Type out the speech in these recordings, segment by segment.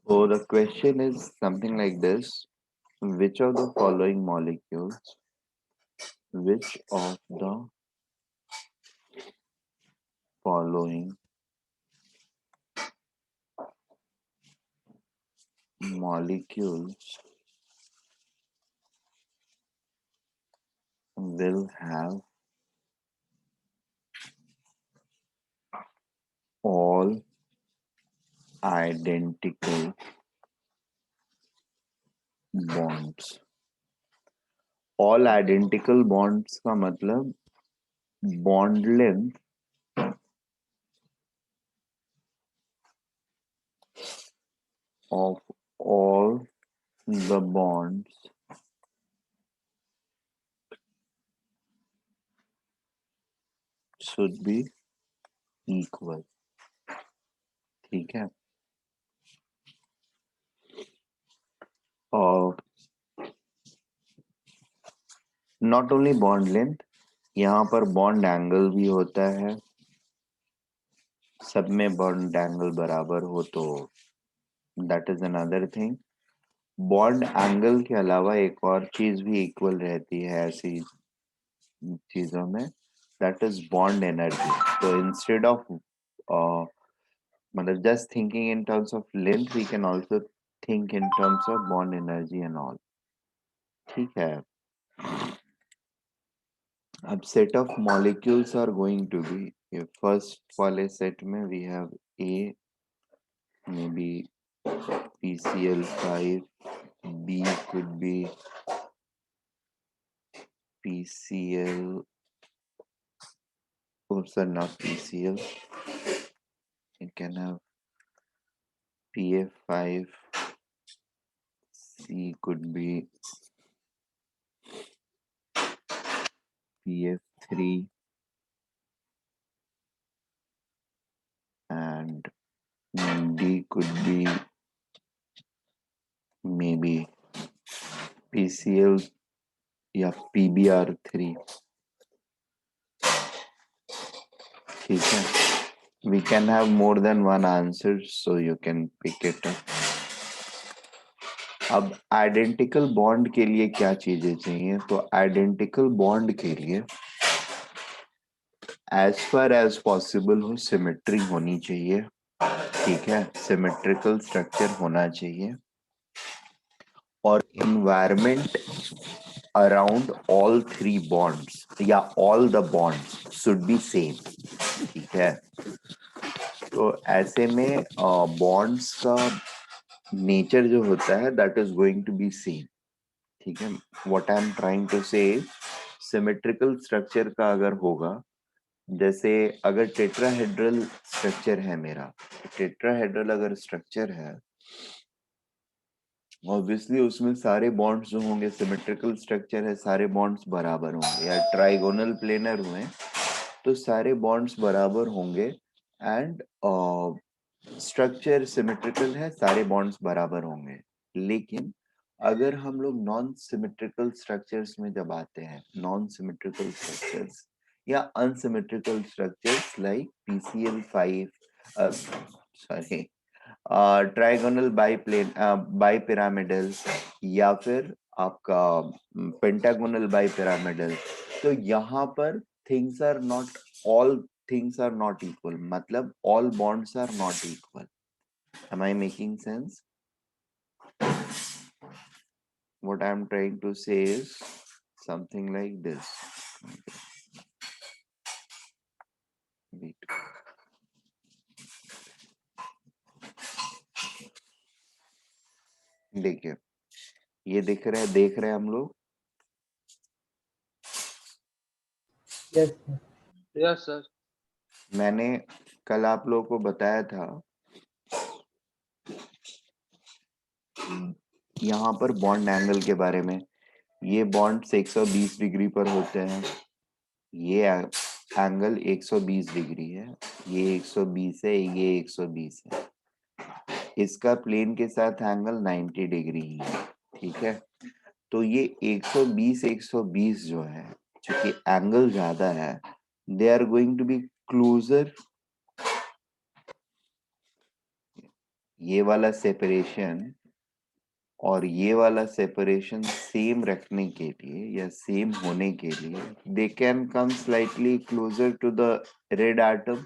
So the question is something like this. Which of the following molecules, which of the following molecules will have all identical bonds? All identical bonds का मतलब bond length of all the bonds should be equal. ठीक है. और not only bond length, यहाँ पर bond angle भी होता है. सब में bond angle बराबर हो तो that is another thing. Bond angle के अलावा एक और चीज भी इक्वल रहती है ऐसी चीजों में, दैट इज बॉन्ड एनर्जी. तो इंस्टेड ऑफ मतलब just thinking in terms of length, we can also think in terms of bond energy and all. ठीक है. अब set of molecules are going to be, first वाले set में we have A, may be PCl5, B could be PCl, oh sir, not PCl, it can have PF5, C could be PF3, and D could be maybe PCl या PBr3. ठीक है. We can have more than one answer, so you can pick it up. अब identical bond के लिए क्या चीजें चाहिए? तो आइडेंटिकल बॉन्ड के लिए एज फार एज पॉसिबल हो सिमेट्री होनी चाहिए. ठीक है. सिमेट्रिकल स्ट्रक्चर होना चाहिए और environment around all three bonds या all the bonds should be same. ठीक है. तो ऐसे में बॉन्ड्स का नेचर जो होता है that is going to be same. ठीक है. What I am trying to say, symmetrical structure का अगर होगा, जैसे अगर टेट्राहेड्रल स्ट्रक्चर है मेरा, टेट्राहेड्रल अगर स्ट्रक्चर है, ऑब्वियसली उसमें सारे बॉन्ड्स जो होंगे, सिमेट्रिकल स्ट्रक्चर है, सारे बॉन्ड्स बराबर होंगे. या ट्राइगोनल प्लेनर हुए तो सारे बॉन्ड्स बराबर होंगे. एंड स्ट्रक्चर सिमेट्रिकल है, सारे बॉन्ड्स बराबर होंगे. लेकिन अगर हम लोग नॉन सिमेट्रिकल स्ट्रक्चर्स में जब आते हैं, नॉन सिमेट्रिकल स्ट्रक्चर्स या unsymmetrical structures like PCl5, sorry, trigonal bipyramidal या फिर आपका पेंटागोनल बाईपिरामिडल, तो यहाँ पर things are not, all things are not equal, मतलब all bonds are not equal. Am I making sense? What I am trying to say is something like this. Wait. देखिए, ये देख रहे हैं हम लोग. Yes sir. Yes sir. मैंने कल आप लोगों को बताया था यहाँ पर बॉन्ड एंगल के बारे में. ये बॉन्ड्स 120 डिग्री पर होते हैं. ये एंगल 120 डिग्री है, ये 120 है, ये 120 है. इसका प्लेन के साथ एंगल 90 डिग्री ही है. ठीक है. तो ये 120 जो है, क्योंकि एंगल ज्यादा है, they are going to be closer ये वाला सेपरेशन और ये वाला सेपरेशन सेम रखने के लिए या सेम होने के लिए they can come slightly closer to the red atom,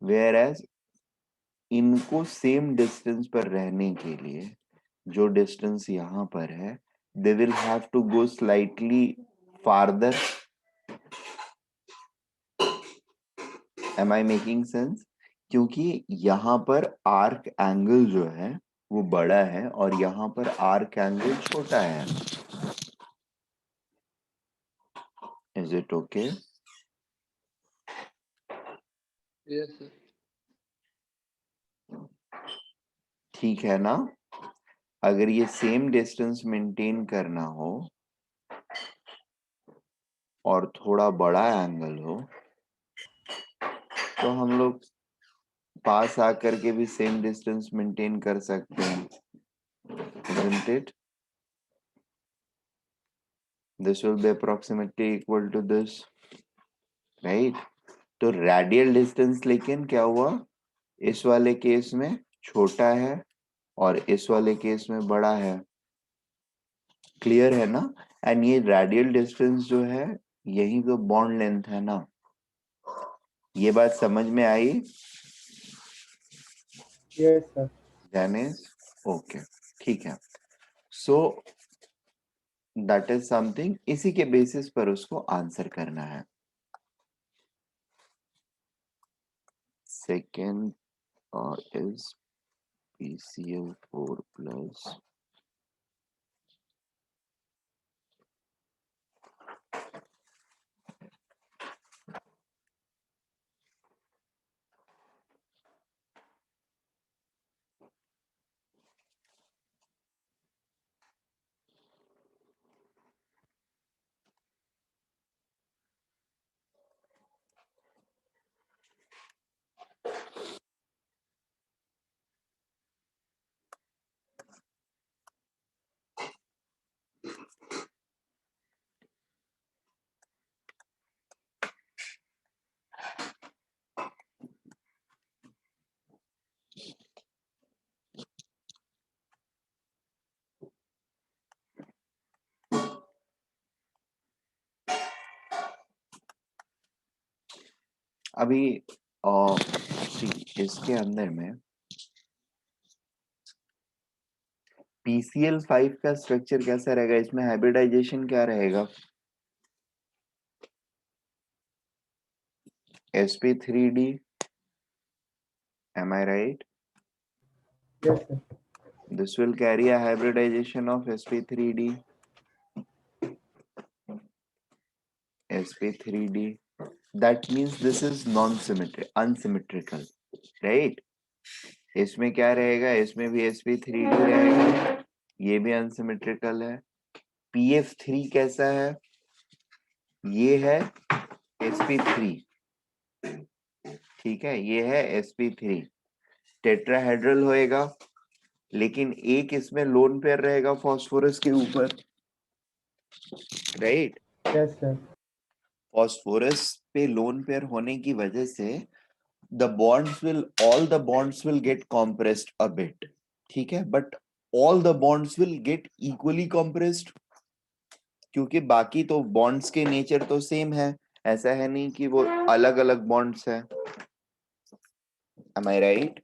whereas इनको सेम डिस्टेंस पर रहने के लिए जो डिस्टेंस यहाँ पर है they will have to go slightly farther. Am I making sense? क्योंकि यहाँ पर आर्क एंगल जो है वो बड़ा है और यहाँ पर आर्क एंगल छोटा है. Is it okay? Yes, sir. ठीक है ना? अगर ये सेम डिस्टेंस मेंटेन करना हो और थोड़ा बड़ा एंगल हो तो हम लोग पास आकर के भी सेम डिस्टेंस मेंटेन कर सकते हैं. Isn't it? This will be approximately equal to this, right? तो रेडियल डिस्टेंस लेकिन क्या हुआ, इस वाले केस में छोटा है और इस वाले केस में बड़ा है. क्लियर है ना? एंड ये रेडियल डिस्टेंस जो है यही तो बॉन्ड लेंथ है ना. ये बात समझ में आई? Yes, sir. Janice? ओके, ठीक है. सो दैट इज समथिंग, इसी के बेसिस पर उसको आंसर करना है. सेकेंड is PCl4 plus अभी इसके अंदर में PCl5 का स्ट्रक्चर कैसा रहेगा, इसमें हाइब्रिडाइजेशन क्या रहेगा? sp3d, am I right? Yes, sir. This will carry a hybridization of sp3d. sp3d, that means this is unsymmetrical, right? इसमें क्या रहेगा, इसमें भी sp3d रहेगा, ये भी अनसिमेट्रिकल है. pf3 कैसा है, ये है sp3, ठीक है, ये है sp3. टेट्राहेड्रल होएगा, लेकिन एक इसमें लोन पेयर रहेगा फास्फोरस के ऊपर, राइट? Yes, sir. फास्फोरस पे लोन पेयर होने की वजह से all the bonds will get compressed a bit, ठीक है, but all the bonds will get equally compressed, क्योंकि बाकी तो बॉन्ड्स के नेचर तो सेम है, ऐसा है नहीं कि वो अलग अलग बॉन्ड्स हैं. am I right?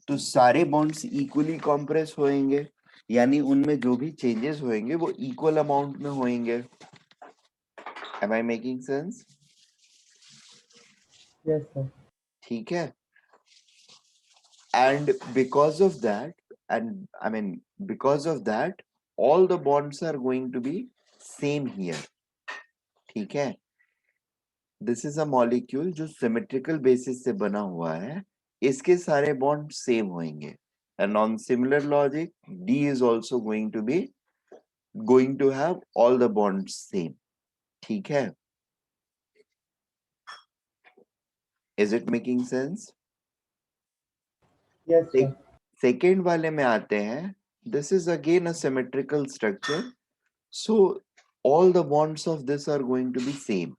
तो सारे बॉन्ड्स इक्वली कॉम्प्रेस होएंगे, यानी उनमें जो भी चेंजेस होंगे वो इक्वल अमाउंट में होंगे. am I making sense? Yes, sir. ठीक है. and because of that because of that all the bonds are going to be same here, ठीक है. दिस इज अ मॉलिक्यूल जो सिमेट्रिकल बेसिस से बना हुआ है, इसके सारे बॉन्ड सेम होंगे. and on similar logic D is also going to have all the bonds same, ठीक है. is it making sense? Yes, sir. Second वाले में आते हैं. This is again a symmetrical structure, so all the bonds of this are going to be same.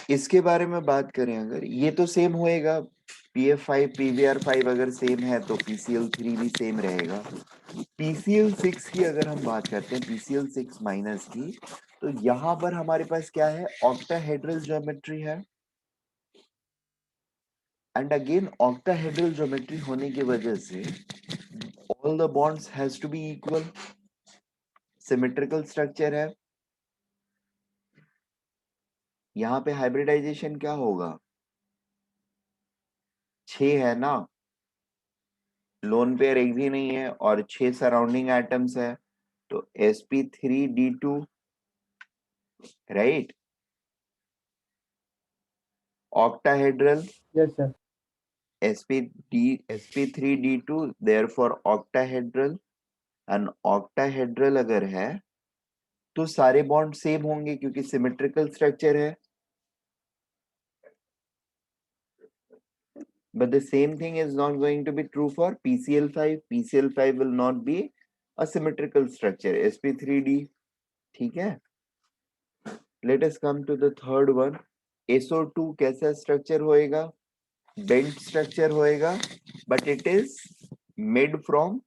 इसके बारे में बात करें अगर, ये तो सेम होएगा, PF5 PBr5 अगर सेम है तो PCl3 भी सेम रहेगा। PCl6 की अगर हम बात करते हैं, PCl6 माइनस की, तो यहां पर हमारे पास क्या है, ऑक्टाहेड्रल ज्योमेट्री है। एंड अगेन ऑक्टाहेड्रल ज्योमेट्री होने की वजह से all the bonds has to be equal, symmetrical structure है। यहाँ पे हाइब्रिडाइजेशन क्या होगा, 6 है ना, लोन पेयर एक भी नहीं है और 6 सराउंडिंग एटम्स है, तो sp3d2, right, octahedral, Yes, sir. sp3d2, therefore octahedral, and octahedral अगर है तो सारे बॉन्ड सेम होंगे क्योंकि सिमेट्रिकल स्ट्रक्चर है। But the same thing is not going to be true for PCl5. PCl5 will not be a symmetrical structure, sp3d, ठीक है। Let us come to the third one. SO2 कैसा structure होएगा, bent structure होएगा, but it is made from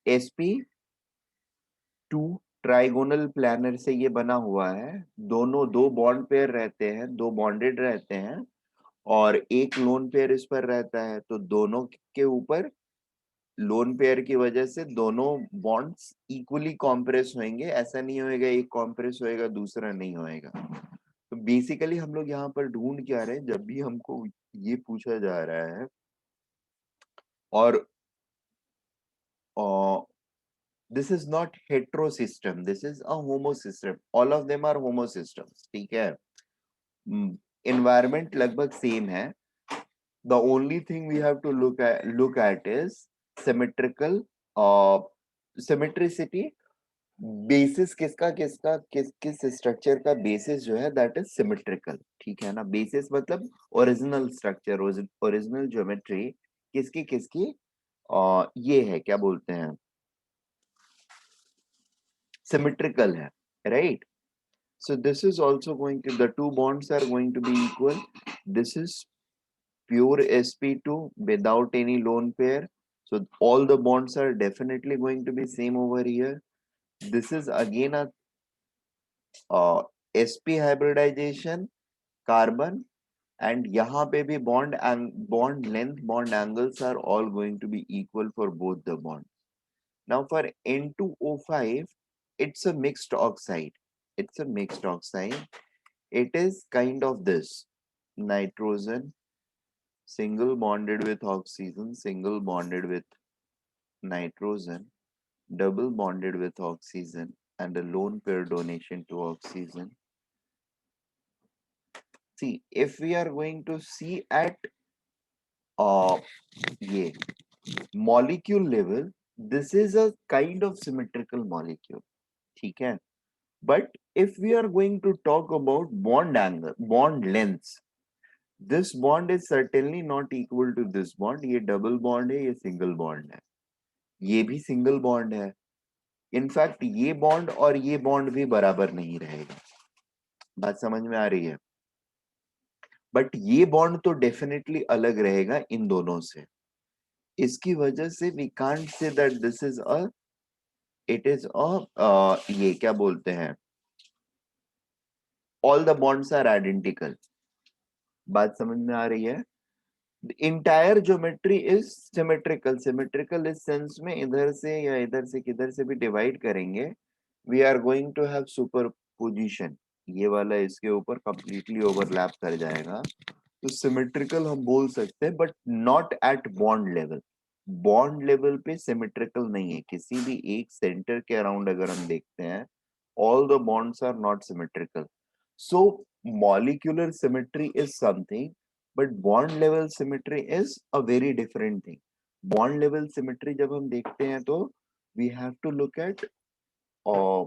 sp2 trigonal planner से ये बना हुआ है। दोनों दो बॉन्ड पेयर रहते हैं, दो बॉन्डेड रहते हैं और एक लोन पेयर इस पर रहता है, तो दोनों के ऊपर लोन पेयर की वजह से दोनों बॉन्ड्स इक्वली कॉम्प्रेस होंगे। ऐसा नहीं होएगा एक कॉम्प्रेस होएगा दूसरा नहीं होएगा। तो बेसिकली हम लोग यहाँ पर ढूंढ क्या रहे हैं, जब भी हमको ये पूछा जा रहा है और this is not hetero system, this is a homo system, all of them are homo systems, ठीक है। एनवायरमेंट लगभग सेम है, the only thing we have to look at is symmetrical, symmetricity. Basis किसका किसका किस किस स्ट्रक्चर का basis जो है दैट इज सिमेट्रिकल, ठीक है ना। बेसिस मतलब ओरिजिनल स्ट्रक्चर, ओरिजिनल ज्योमेट्री किसकी किसकी ये है, क्या बोलते हैं, सिमेट्रिकल है, right. So this is also going to, the two bonds are going to be equal. This is pure sp2 without any lone pair, so all the bonds are definitely going to be same over here. This is again a sp hybridization carbon, and यहाँ पे भी bond length, bond angles are all going to be equal for both the bonds. Now for N2O5, it's a mixed oxide. It's a mixed oxide. It is kind of this: nitrogen, single bonded with oxygen, single bonded with nitrogen, double bonded with oxygen, and a lone pair donation to oxygen. See, if we are going to see at ये molecule level, this is a kind of symmetrical molecule, ठीक है। But if we are going to talk about bond angle, bond lengths, this bond is certainly not equal to this bond. ये double bond है, ये single bond है, ये भी single bond है। In fact ये बॉन्ड और ये बॉन्ड भी बराबर नहीं रहेगा, बात समझ में आ रही है। बट ये बॉन्ड तो डेफिनेटली अलग रहेगा इन दोनों से। इसकी वजह से we can't say that this is a, it is a, ये क्या बोलते हैं, all the bonds are identical. बात समझ में आ रही है। The entire geometry is symmetrical, symmetrical इस सेंस में इधर से या इधर से किधर से भी डिवाइड करेंगे, we are going to have superposition, ये वाला इसके ऊपर कंप्लीटली ओवरलैप कर जाएगा, तो सिमेट्रिकल हम बोल सकते हैं, but not at bond level. Bond level पे सिमेट्रिकल नहीं है, किसी भी एक सेंटर के अराउंड अगर हम देखते हैं, all the bonds are not symmetrical. So molecular symmetry is something, but bond level symmetry is a very different thing. Bond level symmetry जब हम देखते हैं तो we have to look at uh,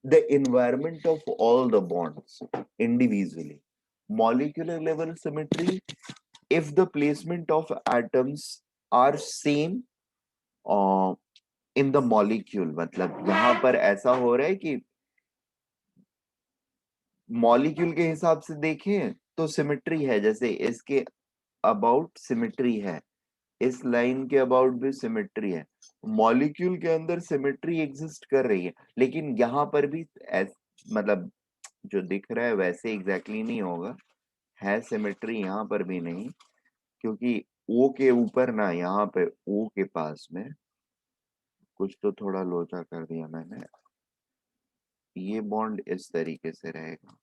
the environment of all the bonds individually. Molecular level symmetry, if the placement of atoms are same in the molecule, मतलब यहाँ पर ऐसा हो रहा है कि मॉलिक्यूल के हिसाब से देखें तो सिमेट्री है, जैसे इसके अबाउट सिमेट्री है, इस लाइन के अबाउट भी सिमेट्री है, मॉलिक्यूल के अंदर सिमेट्री एग्जिस्ट कर रही है, लेकिन यहाँ पर भी मतलब जो दिख रहा है वैसे एग्जैक्टली नहीं होगा, है सिमेट्री यहाँ पर भी नहीं, क्योंकि ओ के ऊपर ना, यहाँ पे ओ के पास में कुछ तो थोड़ा लोचा कर दिया मैंने, ये बॉन्ड इस तरीके से रहेगा,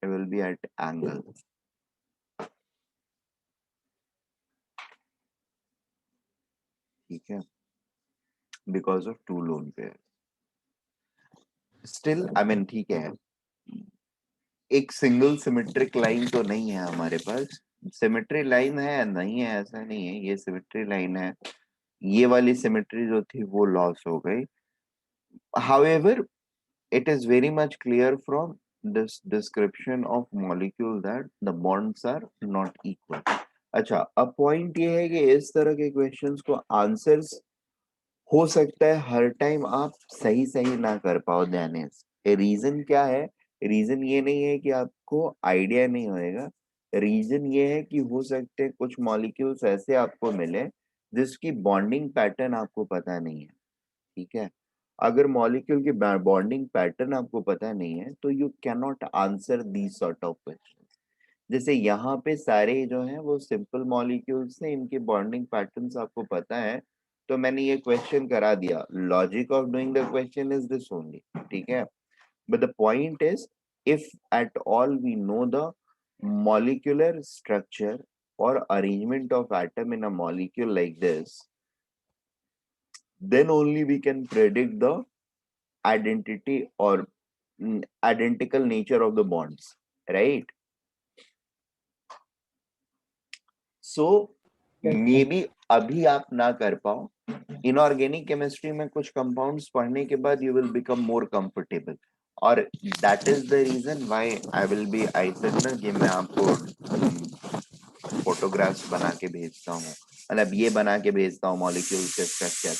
it will be at angle, ठीक है, because of two lone pair. Still I mean ठीक है, एक सिंगल सिमेट्रिक लाइन तो नहीं है हमारे पास, सिमेट्री लाइन है नहीं है ऐसा नहीं है, ये सिमेट्री लाइन है, ये वाली सिमेट्री जो थी वो लॉस हो गई। However, it is very much clear from this description of molecule that the bonds are not equal. अच्छा, अब पॉइंट ये है कि इस तरह के क्वेश्चंस को आंसर्स हो सकता है हर टाइम आप सही सही ना कर पाओ, ध्यान से। रीजन क्या है? रीजन ये नहीं है कि आपको आइडिया नहीं होएगा, रीजन ये है कि हो सकते हैं कुछ मॉलिक्यूल्स ऐसे आपको मिले जिसकी बॉन्डिंग पैटर्न आपको पता नहीं है, ठीक है। अगर मॉलिक्यूल की बॉन्डिंग पैटर्न आपको पता नहीं है तो you can not answer these sort of question. जैसे यहाँ पे सारे जो हैं वो सिंपल मॉलिक्यूल्स हैं, इनके बॉन्डिंग पैटर्न्स आपको पता है, तो मैंने ये क्वेश्चन करा दिया। Logic of doing the question is this only, ठीक है। But the point is, if at all we know the molecular structure or arrangement of atom in a molecule like this, then only we can predict the identity or identical nature of the bonds, right? So Yes, may sir. B अभी आप ना कर पाओ, inorganic chemistry में कुछ compounds पढ़ने के बाद you will become more comfortable, और that is the reason why I will be, I said ना कि मैं आपको फोटोग्राफ्स बना के भेजता हूँ, मतलब ये बना के भेजता हूँ मॉलिक्यूल के स्ट्रक्चर,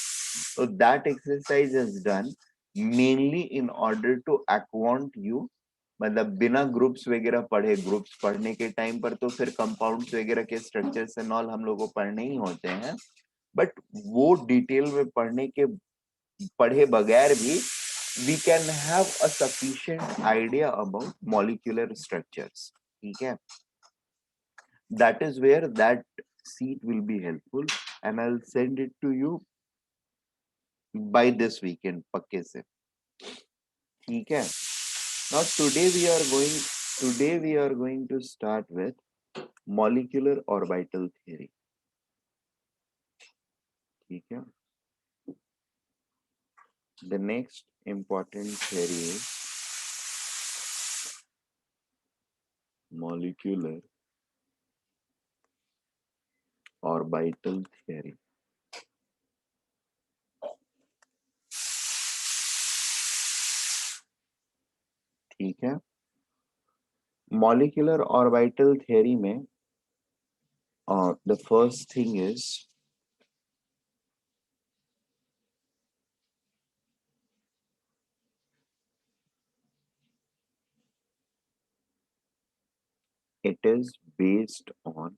तो that exercise is done mainly in order to acquaint you, मतलब बिना ग्रुप्स वगैरह पढ़े, ग्रुप्स पढ़ने के टाइम पर तो फिर कंपाउंड्स वगैरह के स्ट्रक्चर्स एंड ऑल हम लोगों को पढ़ने ही होते हैं, बट वो डिटेल में पढ़े बगैर भी we can have a sufficient idea about molecular structures, ठीक है। That is where that sheet will be helpful, and I'll send it to you by this weekend पक्के से, ठीक है। Now today we are going to start with molecular orbital theory, ठीक है। The next important theory is molecular orbital theory, ठीक है। molecular orbital theory में the first thing is it is based on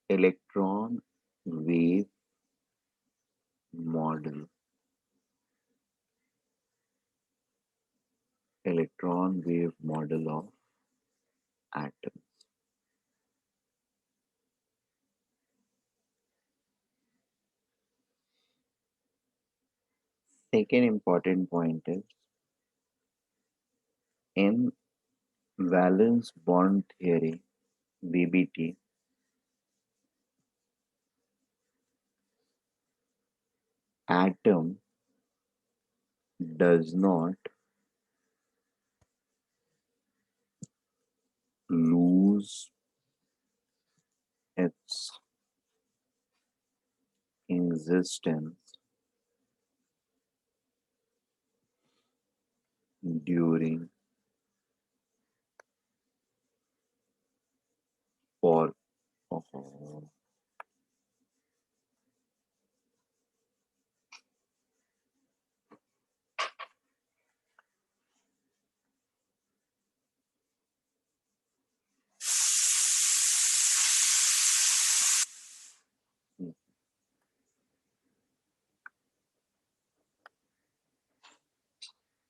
electron wave model, electron wave model of atom। Second important point is in valence bond theory, VBT, atom does not lose its existence during for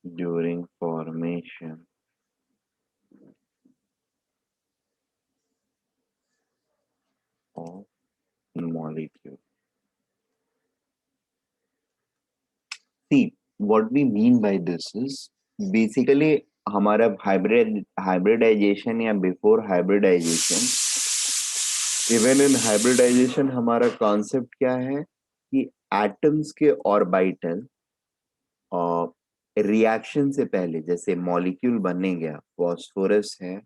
during formation of molecule. See, what we mean by this is basically हमारा hybridization या before hybridization, even in hybridization हमारा concept क्या है कि atoms के orbital reaction से पहले, जैसे मॉलिक्यूल बनने गया, फॉस्फोरस है,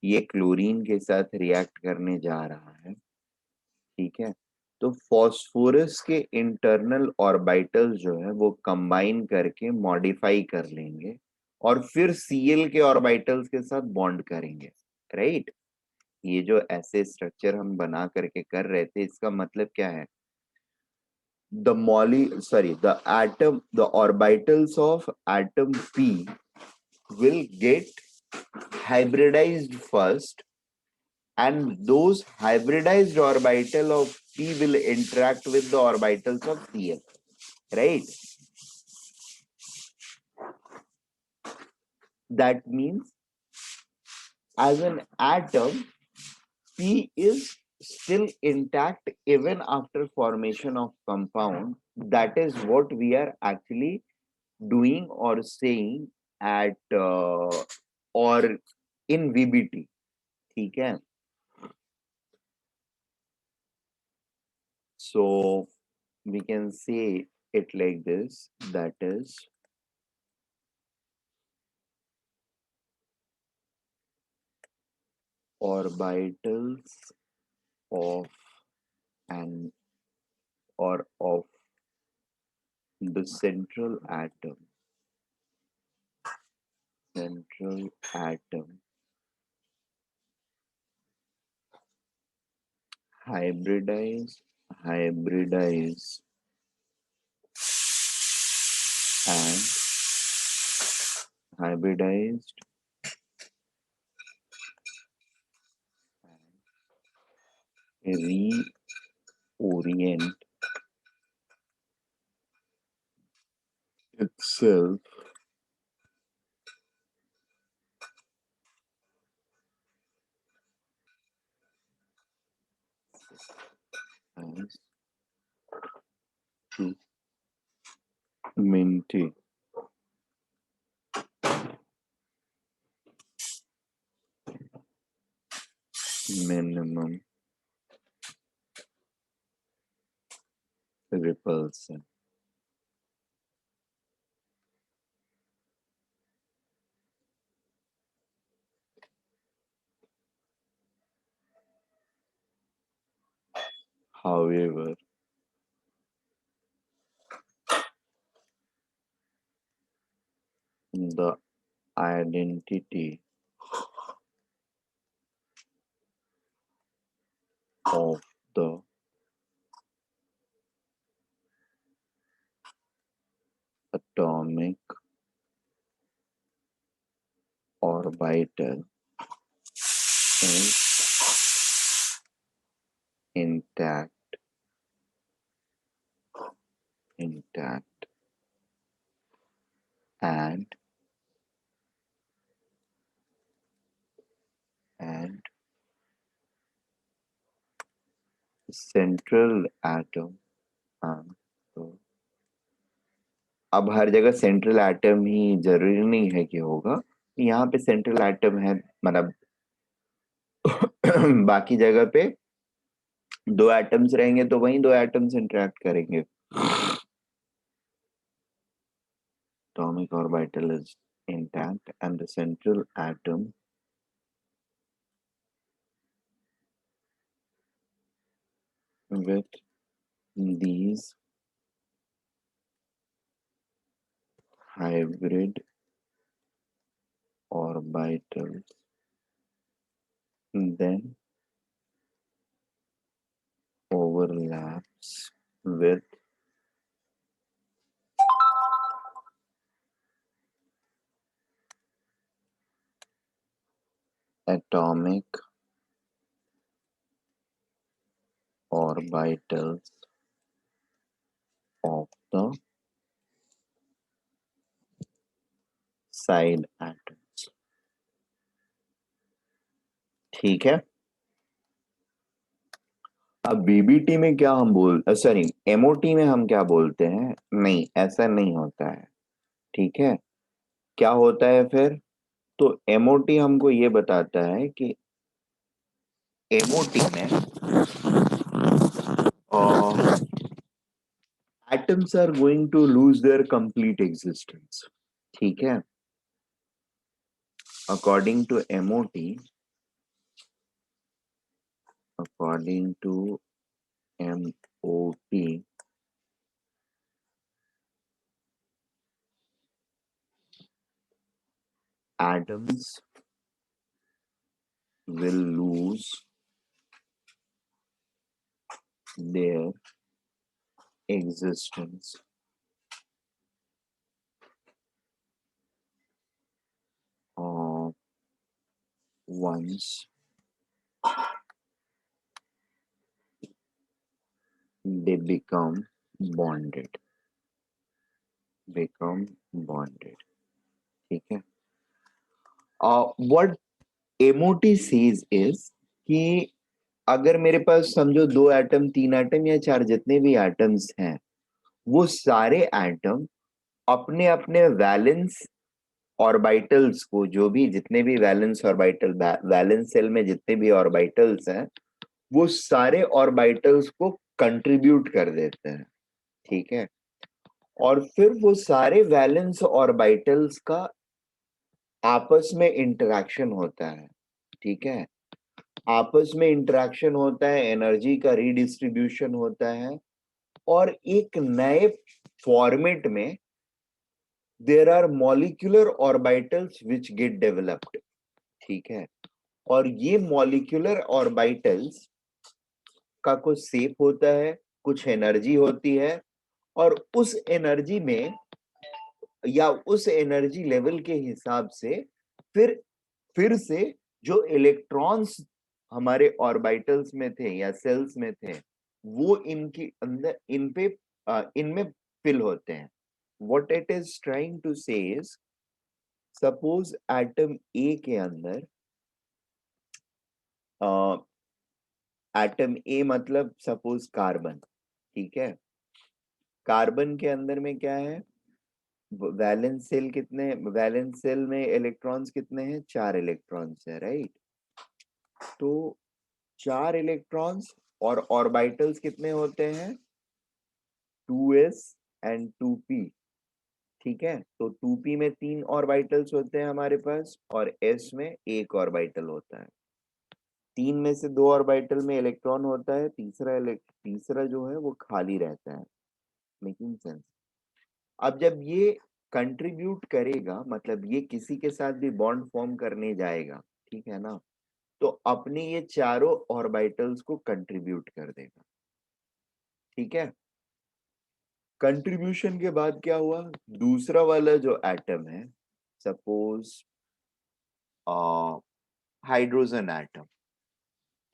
ये क्लोरीन के साथ रिएक्ट करने जा रहा है, ठीक है। तो फॉस्फोरस के इंटरनल ऑर्बिटल्स जो है वो कंबाइन करके मॉडिफाई कर लेंगे और फिर Cl के ऑर्बिटल्स के साथ बॉन्ड करेंगे, राइट। ये जो ऐसे स्ट्रक्चर हम बना करके कर रहे थे, इसका मतलब क्या है, the orbitals of atom P will get hybridized first, and those hybridized orbital of P will interact with the orbitals of Cl, right? That means as an atom, P is still intact even after formation of compound. That is what we are actually doing or saying at or in VBT, ठीक है। So we can say it like this, that is orbitals of an or of the central atom hybridize and hybridized and reorient itself as to maintain minimum repulsion. However, the identity of the atomic orbital is intact and central atom, हाँ, तो अब हर जगह central atom ही जरूरी नहीं है कि होगा, यहाँ पे सेंट्रल एटम है, मतलब बाकी जगह पे दो एटम्स रहेंगे तो वहीं दो एटम्स इंटरेक्ट करेंगे। Atomic orbital is intact and the central atom with these hybrid orbitals then overlaps with atomic orbitals of the side atoms. ठीक है। अब बीबीटी में क्या हम सॉरी, एमओटी में हम क्या बोलते हैं? नहीं, ऐसा नहीं होता है। ठीक है। क्या होता है फिर? तो एमओटी हमको ये बताता है कि एमओटी में atoms are going to lose their complete existence. ठीक है। According to MOT, according to MOT, atoms will lose their existence once they become bonded। become bonded। ठीक है। what MOT says is कि अगर मेरे पास समझो दो एटम, तीन एटम या चार, जितने भी एटम्स हैं, वो सारे एटम अपने अपने वैलेंस ऑर्बिटल्स को, जो भी जितने भी वैलेंस ऑर्बिटल, वैलेंस सेल में जितने भी ऑर्बिटल्स हैं, वो सारे ऑर्बिटल्स को कंट्रीब्यूट कर देते हैं। ठीक है। और फिर वो सारे वैलेंस ऑर्बिटल्स का आपस में इंटरेक्शन होता है। ठीक है। आपस में इंटरेक्शन होता है, एनर्जी का रीडिस्ट्रीब्यूशन होता है, और एक नए फॉर्मेट में there are molecular orbitals which get developed. ठीक है। और ये मॉलिक्यूलर ऑर्बिटल्स का कुछ शेप होता है, कुछ एनर्जी होती है, और उस एनर्जी में या उस एनर्जी लेवल के हिसाब से फिर से जो इलेक्ट्रॉन्स हमारे ऑर्बिटल्स में थे या सेल्स में थे, वो इनकी अंदर इनमें फिल होते हैं। What it is trying to say is, suppose atom A के अंदर, एटम ए मतलब सपोज कार्बन। ठीक है। कार्बन के अंदर में क्या है? वैलेंस सेल कितने, वैलेंस सेल में इलेक्ट्रॉन्स कितने हैं? 4 इलेक्ट्रॉन्स है, राइट। तो 4 इलेक्ट्रॉन्स, और ऑर्बिटल्स कितने होते हैं? 2s and 2p। ठीक है। तो 2p में 3 ऑर्बिटल्स होते हैं हमारे पास, और s में एक ऑर्बिटल होता है। 3 में से 2 ऑर्बिटल में इलेक्ट्रॉन होता है, तीसरा जो है वो खाली रहता है। Making sense? अब जब ये कंट्रीब्यूट करेगा, मतलब ये किसी के साथ भी बॉन्ड फॉर्म करने जाएगा, ठीक है ना, तो अपने ये चारों ऑर्बिटल्स को कंट्रीब्यूट कर देगा। ठीक है। कंट्रीब्यूशन के बाद क्या हुआ? दूसरा वाला जो एटम है, सपोज हाइड्रोजन एटम।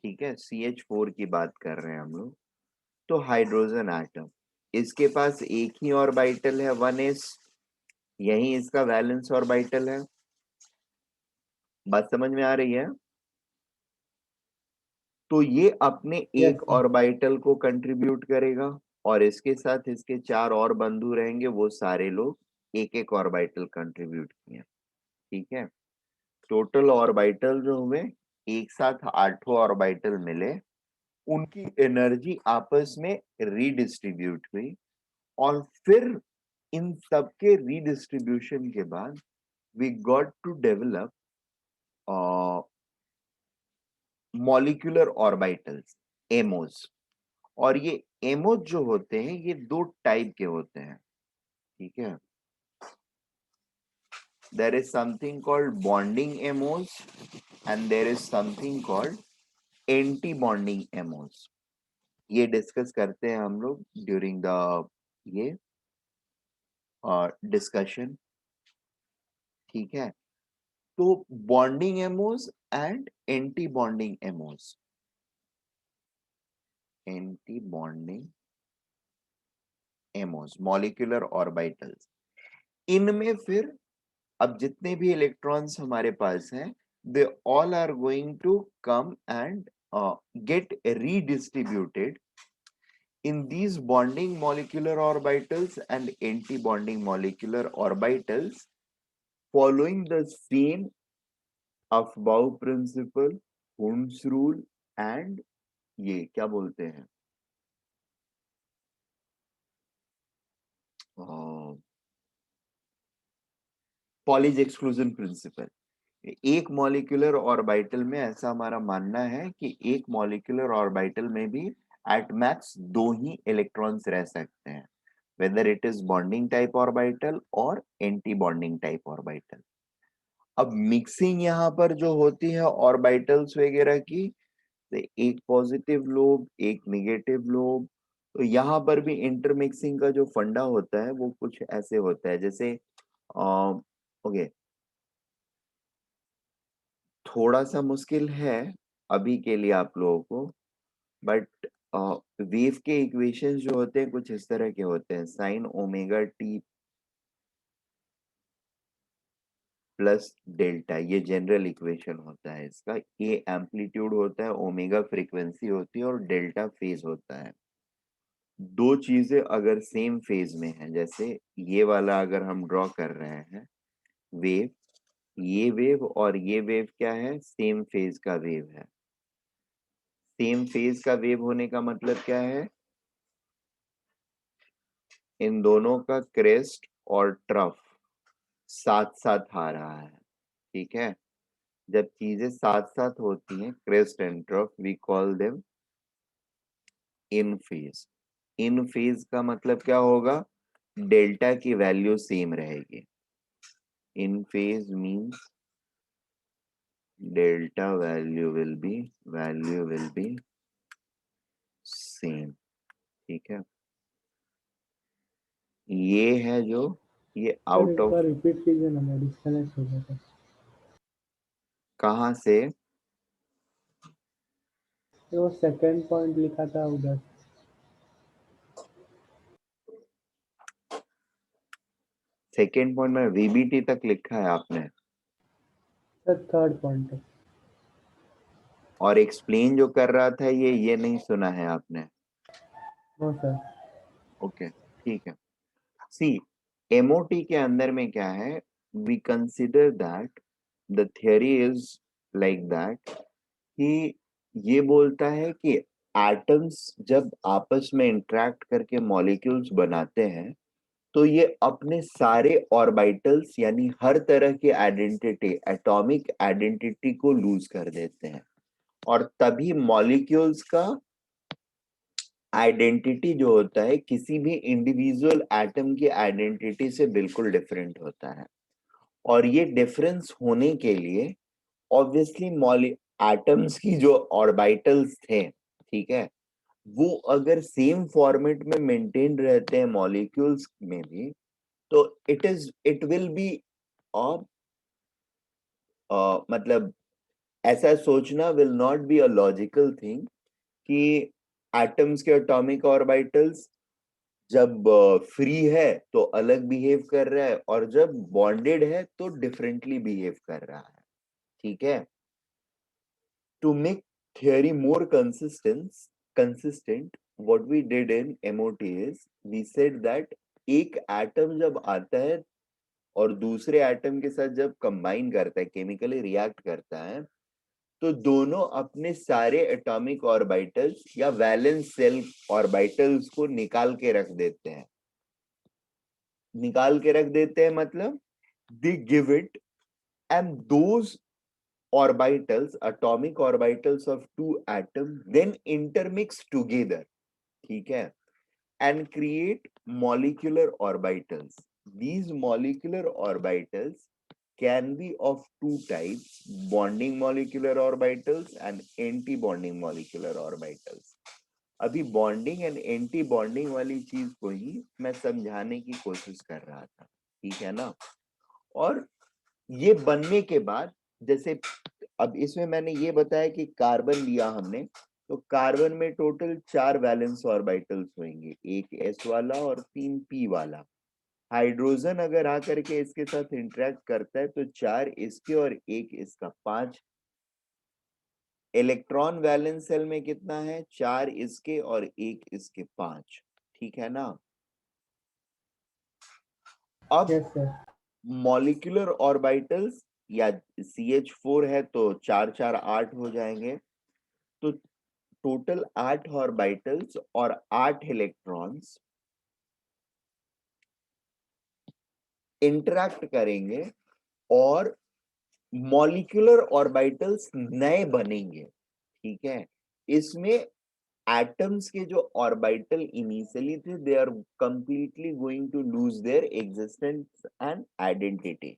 ठीक है। CH4 की बात कर रहे हैं हम लोग। तो हाइड्रोजन एटम, इसके पास एक ही ऑर्बिटल है, 1s, यही इसका वैलेंस ऑर्बिटल है। बात समझ में आ रही है? तो ये अपने Yes, एक sir. ऑर्बिटल को कंट्रीब्यूट करेगा, और इसके साथ इसके 4 और बंधु रहेंगे, वो सारे लोग एक एक ऑर्बिटल कंट्रीब्यूट किए। ठीक है। टोटल ऑर्बिटल जो हुए, एक साथ 8 ऑर्बिटल मिले, उनकी एनर्जी आपस में रीडिस्ट्रीब्यूट हुई, और फिर इन सबके रीडिस्ट्रीब्यूशन के बाद we got to develop molecular orbitals, MOs. और ये एमोस जो होते हैं, ये 2 टाइप के होते हैं। ठीक है। There is something called bonding MOs, and there is something called anti bonding MOs. ये डिस्कस करते हैं हम लोग ड्यूरिंग द ये डिस्कशन। ठीक है। तो bonding MOs and anti bonding MOs, anti bonding MOs, molecular orbitals, इनमें फिर अब जितने भी इलेक्ट्रॉन्स हमारे पास हैं, they all are going to come and get redistributed in these bonding molecular orbitals and anti-bonding molecular orbitals following the same aufbau principle, Hund's rule and ये क्या बोलते हैं, पॉलीज एक्सक्लूजन प्रिंसिपल। एक मॉलिक्यूलर ऑर्बिटल में ऐसा हमारा मानना है कि एक मॉलिक्यूलर ऑर्बिटल में भी एट मैक्स दो ही इलेक्ट्रॉन्स रह सकते हैं, weather it is bonding type orbital और एंटी बॉन्डिंग टाइप ऑर्बिटल। अब मिक्सिंग यहाँ पर जो होती है ऑर्बिटल्स वगैरह की, तो एक पॉजिटिव लोब एक निगेटिव लोब, तो यहाँ पर भी इंटरमिक्सिंग का जो फंडा होता है वो कुछ ऐसे होता है, जैसे ओके थोड़ा सा मुश्किल है अभी के लिए आप लोगों को, बट वेव के इक्वेशंस जो होते हैं कुछ इस तरह के होते हैं, sine omega T plus delta, ये जनरल इक्वेशन होता है इसका। ए एम्पलीट्यूड होता है, ओमेगा फ्रीक्वेंसी होती है और डेल्टा फेज होता है। दो चीजें अगर सेम फेज में है, जैसे ये वाला अगर हम ड्रॉ कर रहे हैं वेव, ये वेव और ये वेव क्या है, सेम फेज का वेव है। सेम फेज का वेव होने का मतलब क्या है, इन दोनों का क्रेस्ट और ट्रफ साथ साथ आ रहा है, ठीक है। जब चीजें साथ साथ होती हैं, crest and trough, we call them in phase. In phase का मतलब क्या होगा, डेल्टा की वैल्यू सेम रहेगी। In phase means delta value will be same, ठीक है। ये है जो ये सर आउट एक ऑफ बार रिपीट कीजिए ना, मैं डिस्कनेक्ट हो गया था। कहाँ से, वो सेकंड पॉइंट लिखा था उधर। सेकेंड पॉइंट में वीबीटी तक लिखा है आपने, सर थर्ड पॉइंट है। और एक्सप्लेन जो कर रहा था ये नहीं सुना है आपने। No sir. ओके ठीक है। सी एमओटी के अंदर में क्या है, we consider that the theory is like that कि ये बोलता है कि एटम्स जब आपस में इंटरेक्ट करके मॉलिक्यूल्स बनाते हैं, तो ये अपने सारे ऑर्बिटल्स यानी हर तरह की आइडेंटिटी, एटॉमिक आइडेंटिटी को लूज कर देते हैं, और तभी मॉलिक्यूल्स का आइडेंटिटी जो होता है किसी भी इंडिविजुअल एटम की आइडेंटिटी से बिल्कुल डिफरेंट होता है। और ये डिफरेंस होने के लिए ऑब्वियसली एटम्स की जो ऑर्बिटल्स थे, ठीक है, वो अगर सेम फॉर्मेट में मेंटेन रहते हैं मॉलिक्यूल्स में भी, तो इट विल बी मतलब ऐसा सोचना will not be a logical thing कि एटम्स के एटॉमिक ऑर्बिटल्स जब फ्री है तो अलग बिहेव कर रहा है, और जब बॉन्डेड है तो डिफरेंटली बिहेव कर रहा है, ठीक है। To make theory more consistent what we did in MOT is we said that एक एटम जब आता है और दूसरे एटम के साथ जब कंबाइन करता है, केमिकली रिएक्ट करता है, तो दोनों अपने सारे एटॉमिक ऑर्बिटल्स या वैलेंस सेल ऑर्बिटल्स को निकाल के रख देते हैं। निकाल के रख देते हैं मतलब they give it, and those orbitals, atomic orbitals of two atoms then intermix together, ठीक है, and create molecular orbitals. These molecular orbitals can be of two types, bonding molecular orbitals and anti-bonding molecular orbitals. अभी bonding and anti bonding वाली चीज को ही मैं समझाने की कोशिश कर रहा था, ठीक है ना। और ये बनने के बाद, जैसे अब इसमें मैंने ये बताया कि कार्बन लिया हमने, तो कार्बन में टोटल 4 वैलेंस ऑर्बिटल्स होंगे, एक एस वाला और 3 पी वाला, हाइड्रोजन अगर आकर के इसके साथ इंटरेक्ट करता है तो 4 इसके और 1 इसका, 5। इलेक्ट्रॉन वैलेंस सेल में कितना है? 4 इसके और 1 इसके, 5। ठीक है ना? अब यस सर। मॉलिक्यूलर ऑर्बिटल्स या CH4 है तो 4 4 8 हो जाएंगे, तो टोटल 8 ऑर्बिटल्स और 8 इलेक्ट्रॉन्स इंटरैक्ट करेंगे और मॉलिक्यूलर ऑर्बिटल्स नए बनेंगे। ठीक है, इसमें एटम्स के जो ऑर्बिटल इनिशियली थे they are completely going to lose their existence and identity.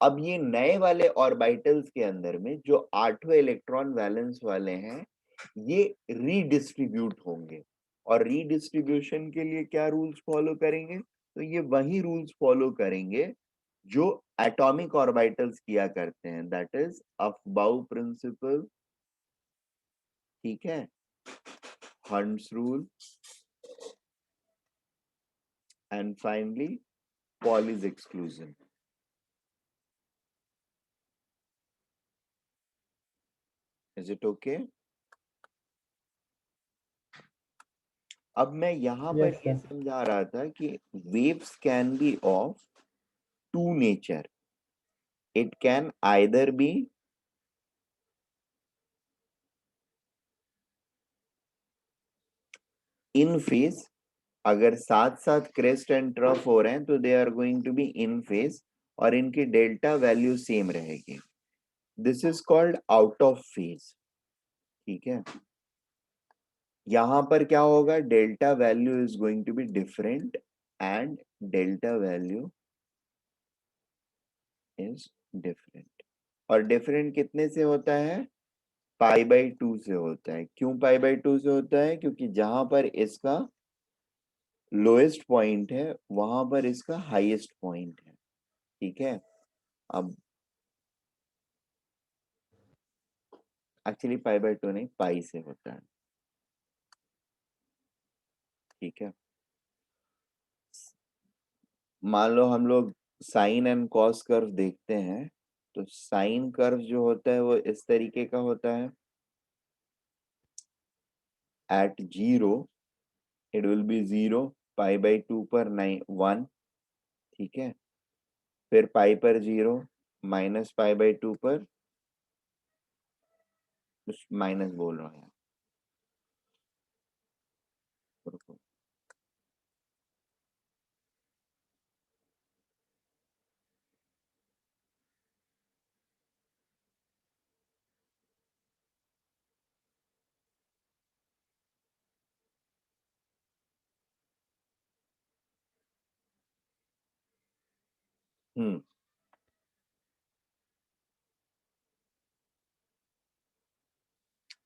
अब ये नए वाले ऑर्बिटल्स के अंदर में जो 8वें इलेक्ट्रॉन वैलेंस वाले हैं ये रीडिस्ट्रीब्यूट होंगे, और रीडिस्ट्रीब्यूशन के लिए क्या रूल्स फॉलो करेंगे? तो ये वही रूल्स फॉलो करेंगे जो एटॉमिक ऑर्बिटल्स किया करते हैं, दैट इज अफबाउ प्रिंसिपल, ठीक है, hunts rule, and finally Pauli's exclusion. Is it okay? अब मैं यहाँ पर यस ये सर। समझा रहा था कि waves can be of two nature. It can either be in phase, अगर साथ साथ क्रेस्ट एंड ट्रफ हो रहे हैं तो they are going to be in phase और इनकी डेल्टा वैल्यू सेम रहेगी। This is called out of phase. ठीक है, यहां पर क्या होगा? Delta value is going to be different and delta value is different. और डिफरेंट कितने से होता है? π/2 से होता है। क्यों π/2 से होता है? क्योंकि जहां पर इसका लोएस्ट पॉइंट है वहां पर इसका हाईएस्ट पॉइंट है। ठीक है, अब एक्चुअली π/2 नहीं, पाई से होता है। ठीक है, मान लो हम लोग साइन एंड कॉस कर्व देखते हैं, तो साइन कर्व जो होता है वो इस तरीके का होता है। एट 0 इट विल बी 0, π/2 पर 1। ठीक है, फिर पाई पर 0, माइनस π/2 पर, कुछ माइनस बोल रहा हूँ यार। Hmm,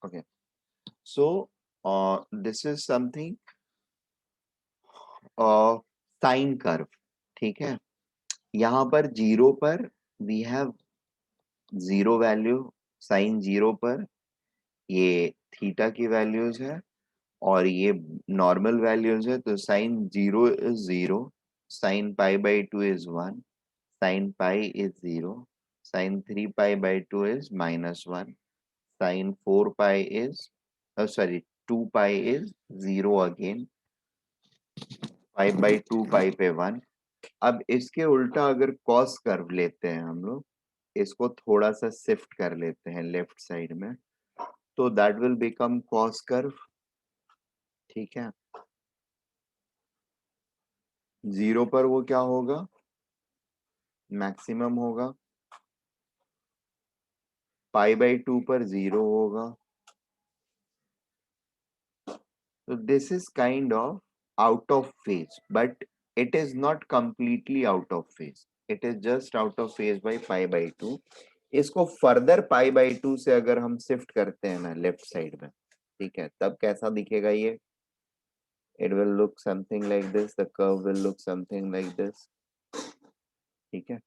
okay, so this is something sine curve. ठीक है, यहाँ पर 0 पर वी हैव 0 वैल्यू, साइन 0 पर ये थीटा की वैल्यूज है और ये नॉर्मल वैल्यूज है, तो sine 0 is 0, sine π/2 is 1, sine pi is 0, sine 3π/2 is -1, sine 4π is sorry 2π is 0 again, π/2 pi पे 1। अब इसके उल्टा अगर कॉस कर्व लेते हैं हम लोग, इसको थोड़ा सा शिफ्ट कर लेते हैं लेफ्ट साइड में, तो that will become cos curve. ठीक है, 0 पर वो क्या होगा? मैक्सिमम होगा, π/2 पर 0 होगा। So this is kind of out of phase, but it is not completely out of phase. It is just out of phase by π/2. इसको फर्दर π/2 से अगर हम शिफ्ट करते हैं ना लेफ्ट साइड में, ठीक है, तब कैसा दिखेगा ये? It will look something like this. The curve will look something like this. ठीक है,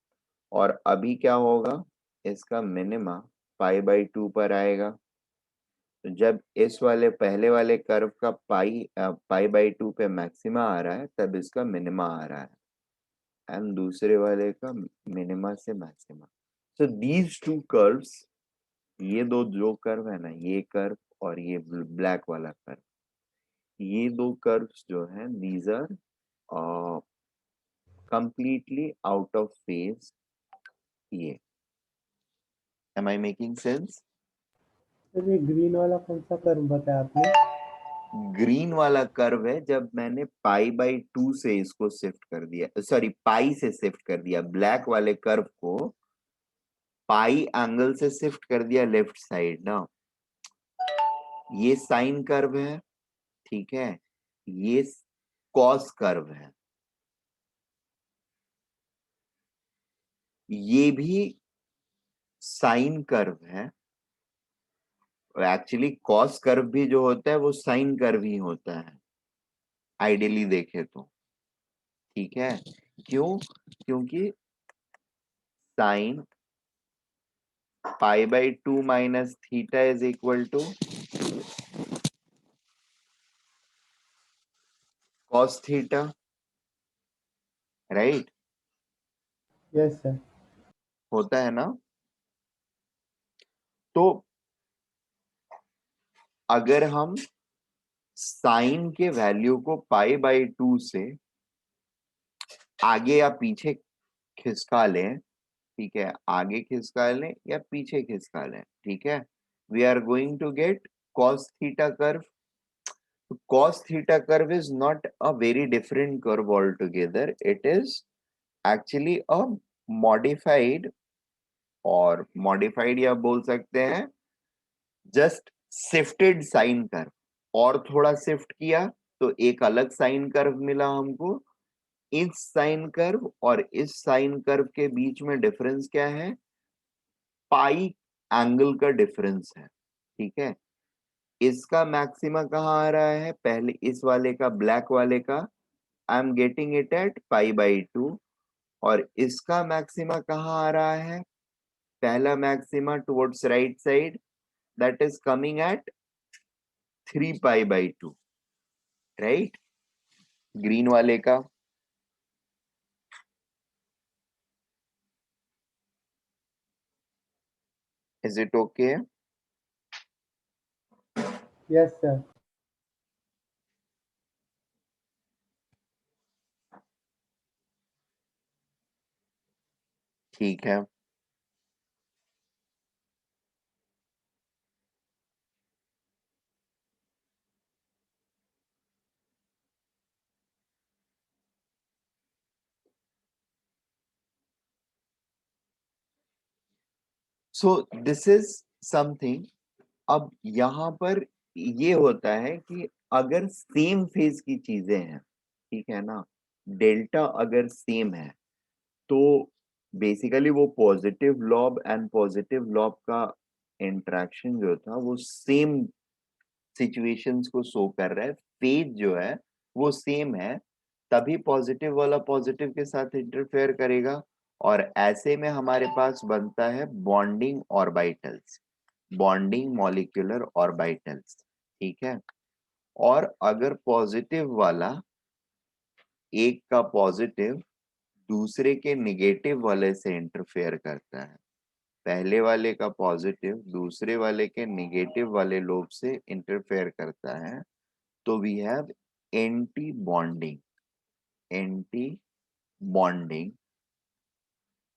और अभी क्या होगा? इसका मिनिमा π/2 पर आएगा, तो जब इस वाले पहले वाले कर्व का पाई/2 पे मैक्सिमा आ रहा है तब इसका मिनिमा आ रहा है एंड दूसरे वाले का मिनिमा से maxima. So these two curves, ये दो जो कर्व है ना, ये कर्व और ये ब्लैक वाला कर्व, ये दो कर्व्स जो है these are completely out of phase। ये am I making sense? Sir ये ग्रीन वाला कौन सा कर्व बताया आपने? ग्रीन वाला कर्व है जब मैंने पाई/2 से इसको शिफ्ट कर दिया, सॉरी पाई से शिफ्ट कर दिया, ब्लैक वाले कर्व को पाई एंगल से शिफ्ट कर दिया लेफ्ट साइड ना। ये साइन कर्व है, ठीक है, ये कॉस कर्व है, ये भी साइन कर्व है। एक्चुअली कॉस कर्व भी जो होता है वो साइन कर्व ही होता है आइडियली देखे तो, ठीक है। क्यों? क्योंकि साइन पाई/2 minus theta is equal to cos theta, right? Yes sir. होता है ना। तो अगर हम साइन के वैल्यू को पाई/2 से आगे या पीछे खिसका लें, ठीक है, आगे खिसका लें या पीछे खिसका लें, ठीक है, we are going to get cos theta curve। Cos theta curve is not a very different curve altogether. It is actually a modified, और modified या बोल सकते हैं जस्ट शिफ्टेड साइन कर्व, और थोड़ा शिफ्ट किया तो एक अलग साइन कर्व मिला हमको। इस साइन कर्व और इस साइन कर्व के बीच में डिफरेंस क्या है? पाई एंगल का डिफरेंस है, ठीक है। इसका मैक्सिमा कहाँ आ रहा है? पहले इस वाले का, ब्लैक वाले का, I am getting it at पाई/2, और इसका मैक्सिमा कहाँ आ रहा है? पहला maxima towards right side, that is coming at 3 पाई/2, राइट? ग्रीन वाले का। Is it okay? Yes sir. ठीक है। So this is something. अब यहाँ पर ये होता है कि अगर सेम फेज की चीजें हैं, ठीक है ना, डेल्टा अगर सेम है तो बेसिकली वो positive lobe and positive lobe का इंटरेक्शन जो था वो सेम सिचुएशंस को शो कर रहा है, फेज जो है वो सेम है, तभी पॉजिटिव वाला पॉजिटिव के साथ इंटरफेयर करेगा, और ऐसे में हमारे पास बनता है bonding orbitals, bonding molecular orbitals, ठीक है। और अगर पॉजिटिव वाला, एक का पॉजिटिव दूसरे के निगेटिव वाले से इंटरफेयर करता है, पहले वाले का पॉजिटिव दूसरे वाले के निगेटिव वाले लोब से इंटरफेयर करता है, तो we have anti bonding, anti bonding,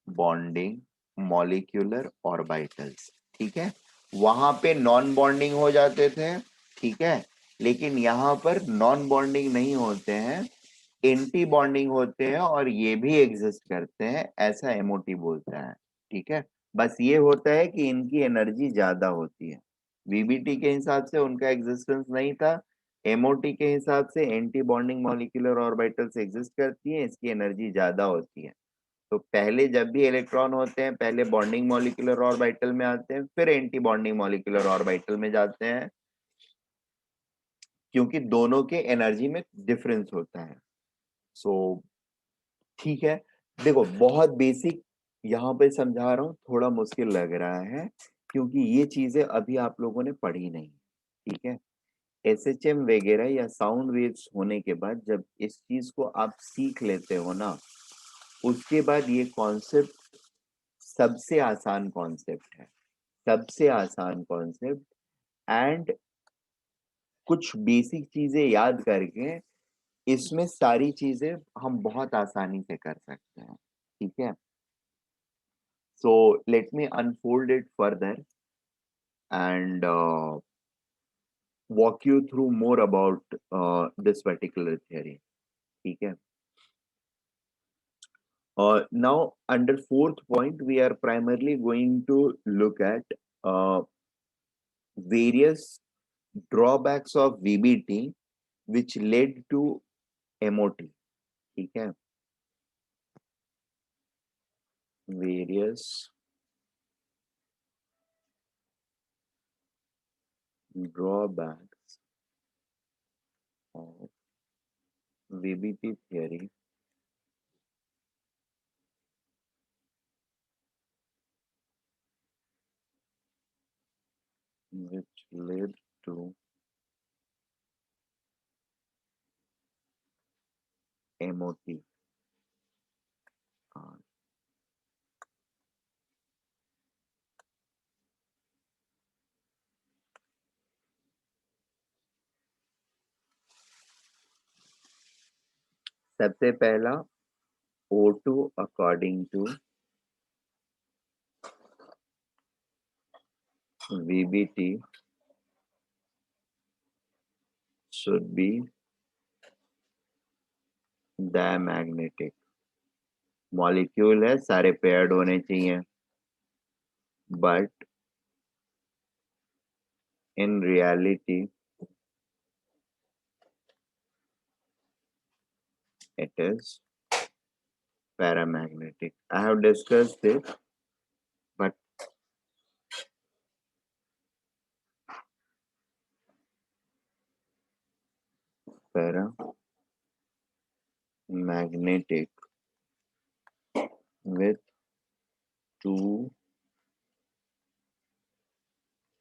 bonding molecular orbitals, ठीक है। वहां पे नॉन बॉन्डिंग हो जाते थे, ठीक है, लेकिन यहाँ पर नॉन बॉन्डिंग नहीं होते हैं, एंटी बॉन्डिंग होते हैं, और ये भी एग्जिस्ट करते हैं, ऐसा एमओटी बोलता है, ठीक है। बस ये होता है कि इनकी एनर्जी ज्यादा होती है, वीबीटी के हिसाब से उनका एग्जिस्टेंस नहीं था, एमओटी के हिसाब से anti bonding molecular orbitals exist करती है, इसकी एनर्जी ज्यादा होती है। तो पहले जब भी इलेक्ट्रॉन होते हैं पहले बॉन्डिंग मॉलिक्यूलर ऑर्बिटल में आते हैं, फिर एंटी बॉन्डिंग मॉलिक्यूलर ऑर्बिटल में जाते हैं, क्योंकि दोनों के एनर्जी में डिफरेंस होता है। सो ठीक है, देखो बहुत बेसिक यहाँ पे समझा रहा हूँ, थोड़ा मुश्किल लग रहा है क्योंकि ये चीजें अभी आप लोगों ने पढ़ी नहीं, ठीक है। एसएचएम वगैरह या साउंड वेव्स होने के बाद जब इस चीज को आप सीख लेते हो ना, उसके बाद ये कॉन्सेप्ट सबसे आसान कॉन्सेप्ट है, सबसे आसान कॉन्सेप्ट। एंड कुछ बेसिक चीजें याद करके इसमें सारी चीजें हम बहुत आसानी से कर सकते हैं। ठीक है। So let me unfold it further and walk you through more about this particular theory. ठीक है। Now under fourth point we are primarily going to look at uh, various drawbacks of VBT which led to MOT. ठीक है। Various drawbacks of VBT theory which led to MOT. Uh, सबसे पहला O2 according to VBT should be diamagnetic. Molecule है, सारे paired होने चाहिए, but in reality it is paramagnetic. I have discussed this, but paramagnetic with two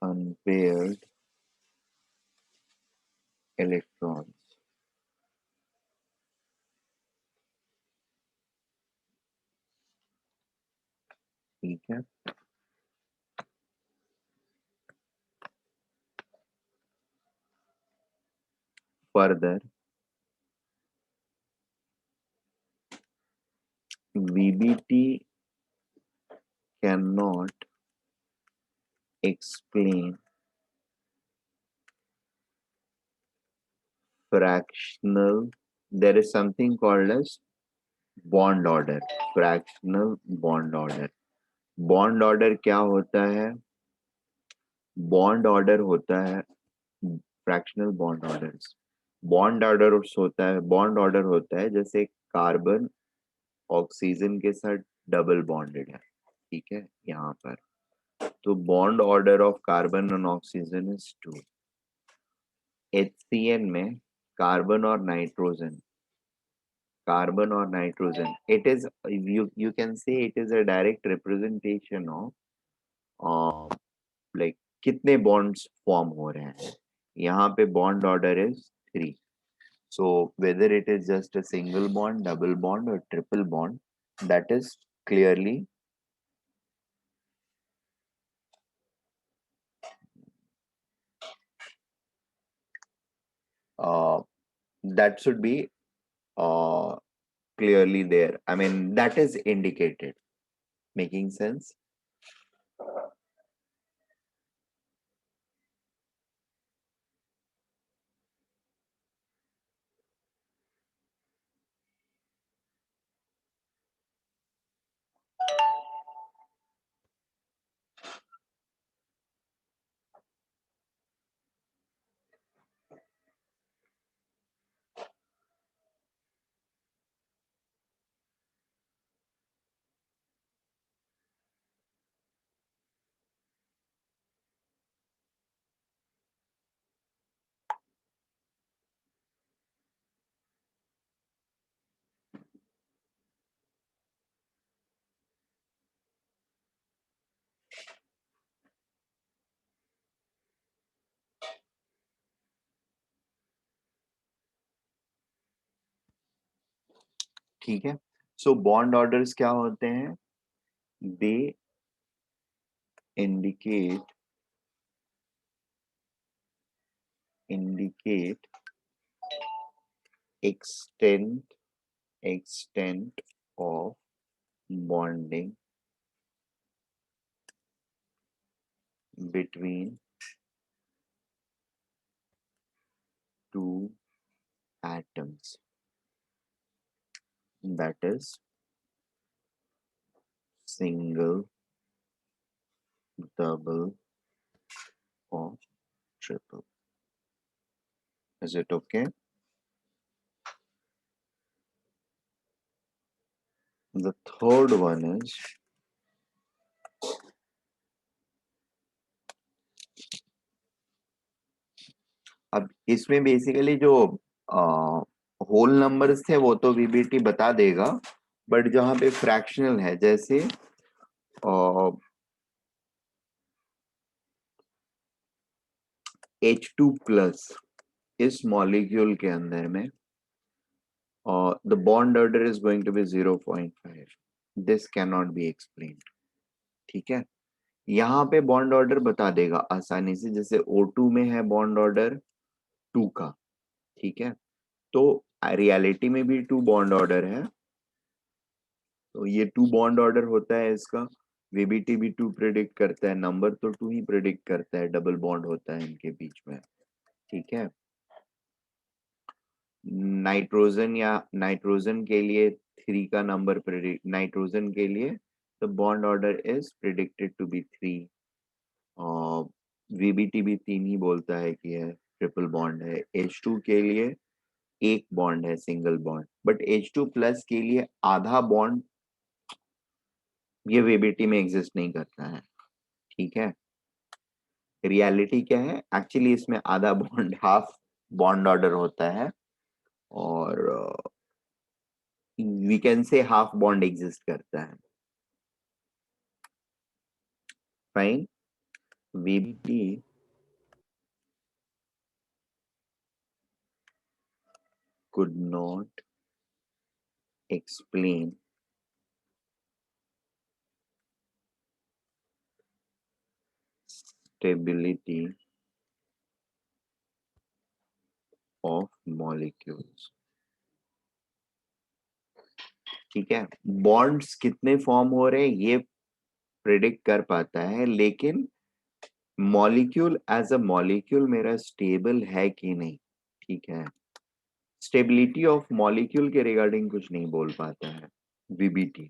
unpaired electrons. ठीक है। Further, VBT cannot explain fractional. There is something called as bond order. Fractional bond order. Bond order क्या होता है? Bond order होता है fractional bond orders. Bond order होता है जैसे कार्बन ऑक्सीजन के साथ डबल बॉन्डेड है, ठीक है, यहाँ पर। तो bond order of carbon and oxygen is 2। HCN में कार्बन और nitrogen it is, you can say it is a direct representation of like कितने बॉन्ड्स फॉर्म हो रहे हैं। यहाँ पे bond order is 3। So whether it is just a single bond, double bond और triple bond, that is clearly that should be uh, clearly there. I mean, that is indicated. Making sense? ठीक है। So bond orders क्या होते हैं? दे indicate extent of bonding between two atoms, that is single, double or triple. Is it okay? The third one is अब इसमें basically जो whole numbers थे वो तो वीबीटी बता देगा, बट जहां पे फ्रैक्शनल है जैसे H2+ इस मॉलिक्यूल के अंदर में the bond order is going to be 0.5. This can not be explained. ठीक है, यहाँ पे बॉन्ड ऑर्डर बता देगा आसानी से, जैसे O2 में है बॉन्ड ऑर्डर 2 का. ठीक है, तो रियलिटी में भी 2 बॉन्ड ऑर्डर है, तो ये 2 बॉन्ड ऑर्डर होता है इसका. वीबीटी भी 2 प्रेडिक्ट करता है, नंबर तो 2 ही प्रेडिक्ट करता है, डबल बॉन्ड होता है इनके बीच में. ठीक है, नाइट्रोजन के लिए 3 का नंबर प्रेडिक्ट, नाइट्रोजन के लिए the bond order is predicted to be 3. और वीबीटी भी 3 ही बोलता है कि है ट्रिपल बॉन्ड है. H2 के लिए एक बॉन्ड है, सिंगल बॉन्ड, बट H2+ के लिए आधा बॉन्ड ये वीबीटी में एग्जिस्ट नहीं करता है. ठीक है, रियलिटी क्या है एक्चुअली, इसमें आधा बॉन्ड, हाफ बॉन्ड ऑर्डर होता है, और we can say half bond exist करता है. Fine. VBT could not explain stability of molecules. ठीक है, बॉन्ड्स कितने फॉर्म हो रहे हैं ये प्रिडिक्ट कर पाता है, लेकिन मॉलिक्यूल एज अ मॉलिक्यूल मेरा स्टेबल है कि नहीं. ठीक है, स्टेबिलिटी ऑफ मॉलिक्यूल के रिगार्डिंग कुछ नहीं बोल पाता है वीबीटी.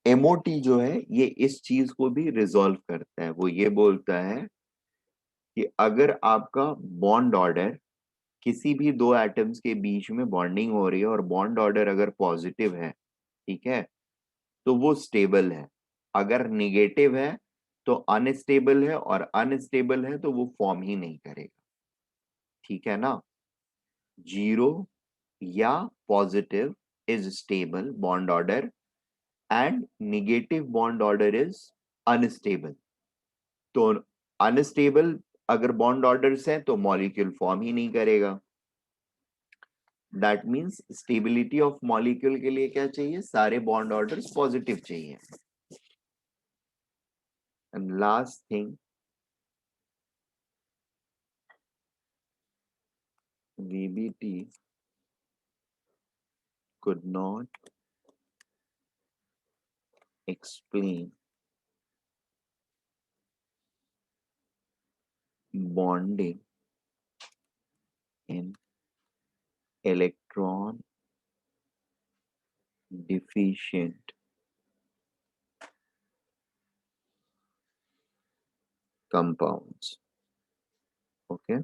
एमओटी जो है ये इस चीज को भी रिजॉल्व करता है. वो ये बोलता है कि अगर आपका बॉन्ड ऑर्डर, किसी भी दो एटम्स के बीच में बॉन्डिंग हो रही है और बॉन्ड ऑर्डर अगर पॉजिटिव है, ठीक है, तो वो स्टेबल है. अगर निगेटिव है तो अनस्टेबल है, और अनस्टेबल है तो वो फॉर्म ही नहीं करेगा. ठीक है ना. जीरो या positive is stable bond order, and negative bond order is unstable. तो अनस्टेबल अगर बॉन्ड ऑर्डर्स हैं तो मॉलिक्यूल फॉर्म ही नहीं करेगा. That means stability of molecule के लिए क्या चाहिए, सारे बॉन्ड ऑर्डर्स पॉजिटिव चाहिए. And last thing, VBT could not explain bonding in electron deficient compounds. Okay.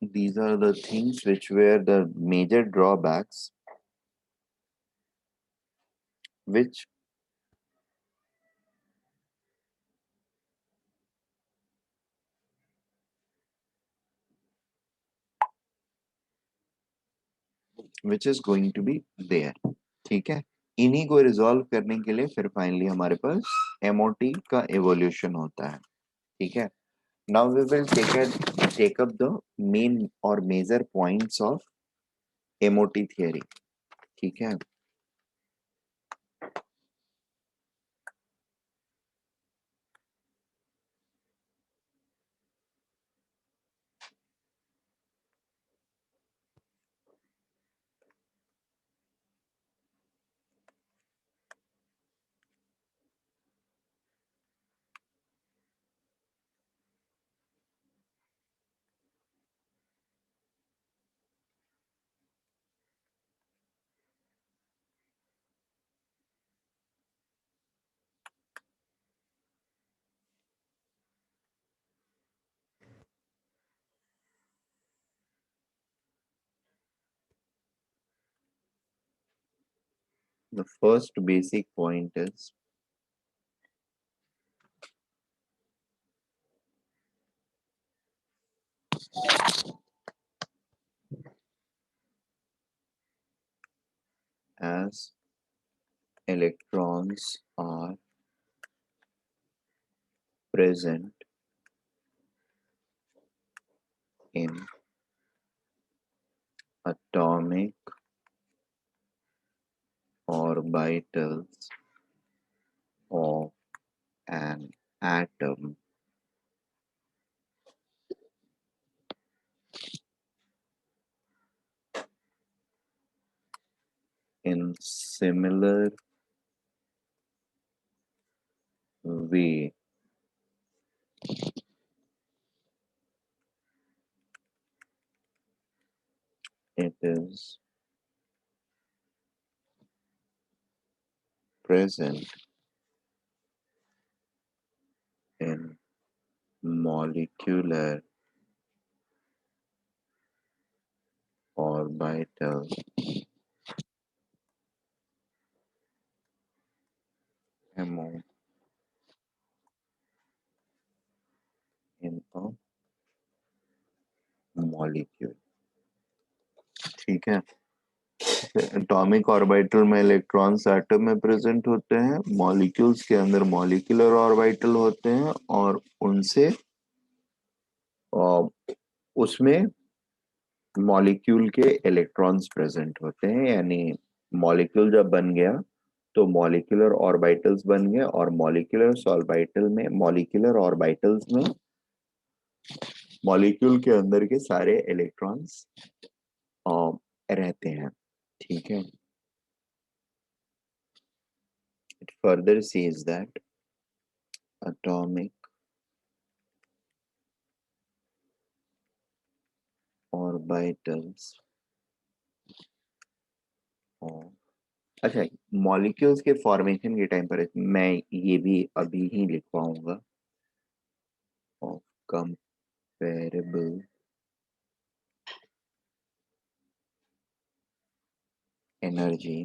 These are the things which were the major drawbacks which is going to be there. ठीक है, इन्हीं को resolve करने के लिए फिर finally हमारे पास एमओटी का एवोल्यूशन होता है. ठीक है, now we will take take up the main or major points of MOT theory. ठीक है. The first basic point is as electrons are present in atomic orbitals of an atom, in similar way it is present in molecular orbital amount in a molecule. ठीक है. Atomic orbital में electrons atom में present होते हैं, molecules के अंदर molecular orbital होते हैं और उनसे उसमें मॉलिक्यूल के इलेक्ट्रॉन्स प्रेजेंट होते हैं. यानी मॉलिक्यूल जब बन गया तो मॉलिक्यूलर ऑर्बिटल्स बन गए और मॉलिक्यूलर ऑर्बिटल्स में मॉलिक्यूल के अंदर के सारे इलेक्ट्रॉन्स रहते हैं. ठीक है. It further says that atomic orbitals of अच्छा, मॉलिक्यूल्स के फॉर्मेशन के टाइम पर मैं ये भी अभी ही लिख पाऊंगा. Of comparable energy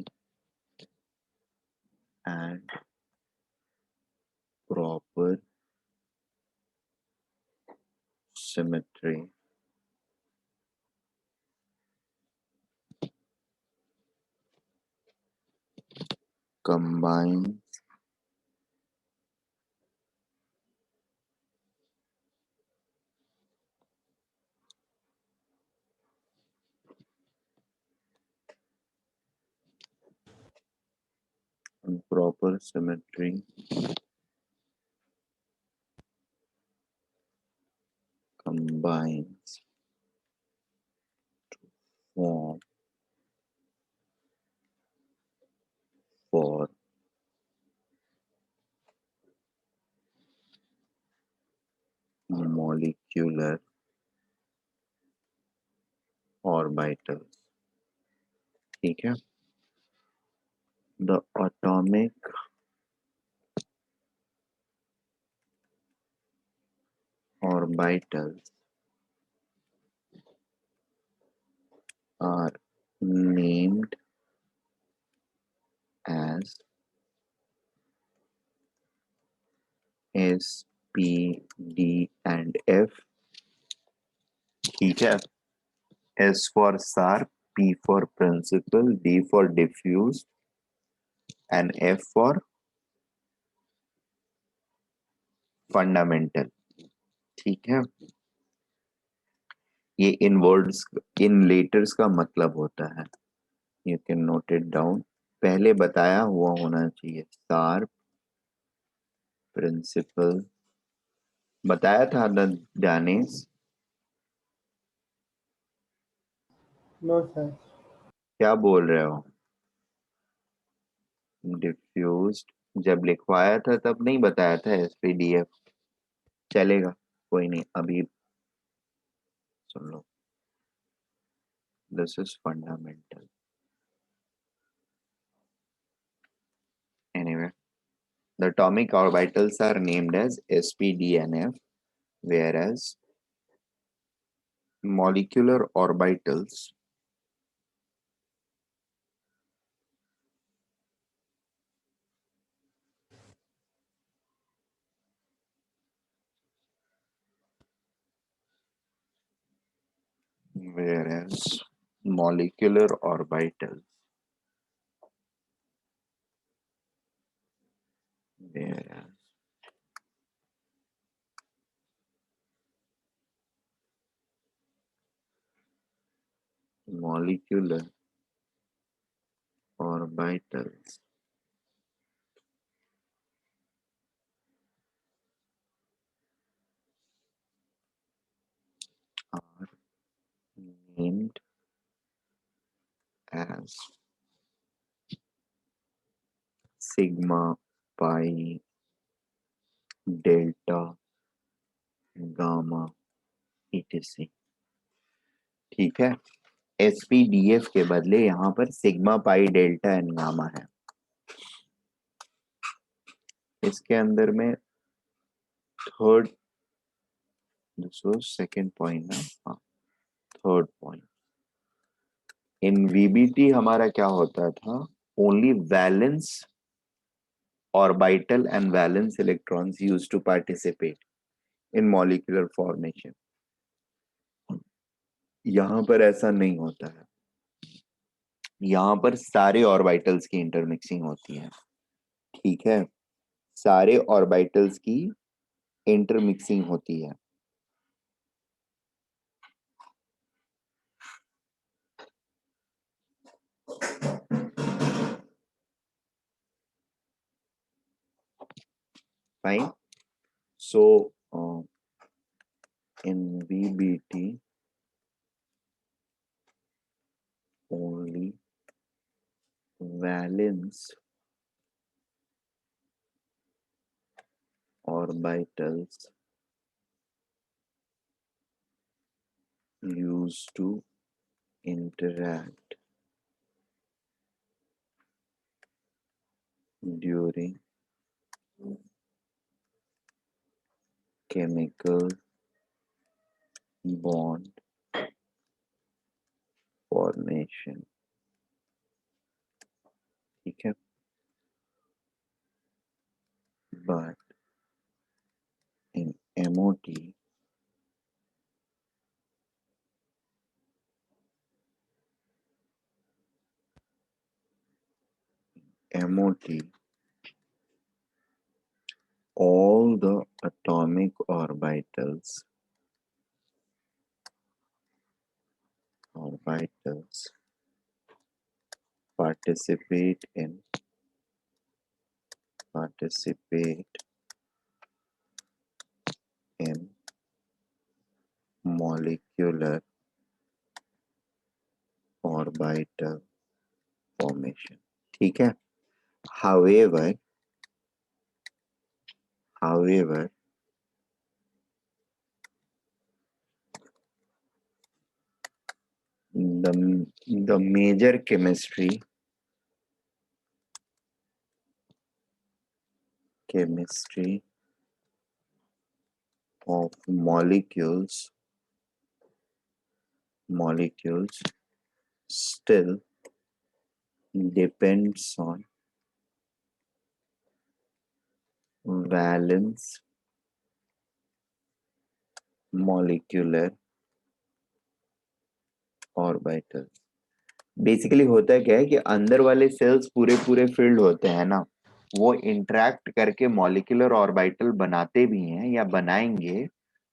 and proper symmetry combines and proper symmetry combines form for molecular orbitals. ठीक है. The atomic orbitals are named as S, P, D and F. ठीक है. S for sharp, P for principal, D for diffuse and F for fundamental. ठीक है. ये इन words, इन letters का मतलब होता है, you can note it down. पहले बताया हुआ होना चाहिए, शार्प प्रिंसिपल, बताया था ना दानिश? No sir. क्या बोल रहे हो? डिफ्यूज्ड जब लिखवाया था तब नहीं बताया था एसपीडीएफ? चलेगा, कोई नहीं, अभी सुन लो, this is fundamental. Anyway, the atomic orbitals are named as sp, d and f, whereas molecular orbitals whereas molecular orbitals whereas molecular orbitals are named as sigma, pi, delta, gamma, etc। ठीक है, SPDF के बदले यहाँ पर sigma, pi, delta and gamma है। इसके अंदर में थर्ड, सेकंड पॉइंट ना, हाँ, थर्ड पॉइंट, इन वीबीटी हमारा क्या होता था, only valence orbital and valence electrons used to participate in molecular formation. यहाँ पर ऐसा नहीं होता है, यहाँ पर सारे ऑर्बिटल्स की इंटरमिक्सिंग होती है। ठीक है, सारे ऑर्बिटल्स की इंटरमिक्सिंग होती है। Fine, so in VBT only valence orbitals used to interact during chemical bond formation। ठीक है, but in MOT all the atomic orbitals participate in molecular orbital formation। ठीक है, however the major chemistry of molecules still depends on valence molecular orbital। Basically होता है क्या है कि अंदर वाले सेल्स पूरे पूरे फिल्ड होते हैं ना, वो इंटरेक्ट करके मॉलिक्यूलर ऑर्बिटल बनाते भी हैं या बनाएंगे,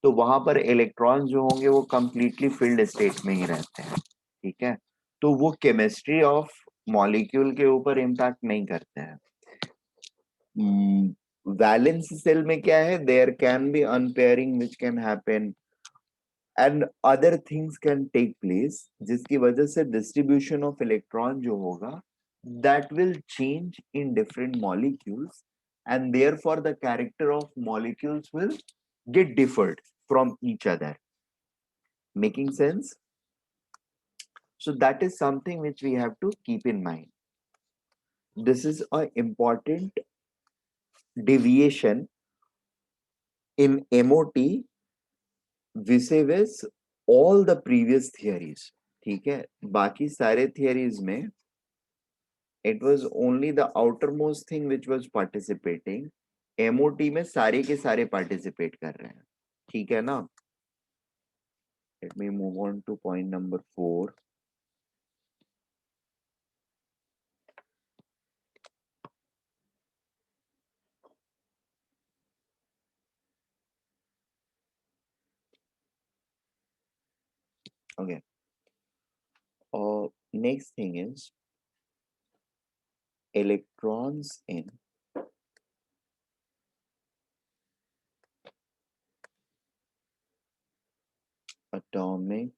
तो वहां पर इलेक्ट्रॉन्स जो होंगे वो कंप्लीटली फिल्ड स्टेट में ही रहते हैं, ठीक है। तो वो केमिस्ट्री ऑफ मॉलिक्यूल के ऊपर इम्पैक्ट नहीं करते हैं। वैलेंस सेल में क्या है, there can be unpairing which can happen and other things can take place, जिसकी वजह से डिस्ट्रीब्यूशन ऑफ इलेक्ट्रॉन जो होगा that will change in different molecules, and therefore the character of molecules will get differed from each other. Making sense? So that is something which we have to keep in mind. This is an important deviation in MOT vis-a-vis all the previous theories. ठीक है, बाकी सारे theories में it was only the outermost thing which was participating. MOT में सारे के सारे participate कर रहे हैं, ठीक है ना। Let me move on to point number 4. Okay. Next thing is electrons in atomic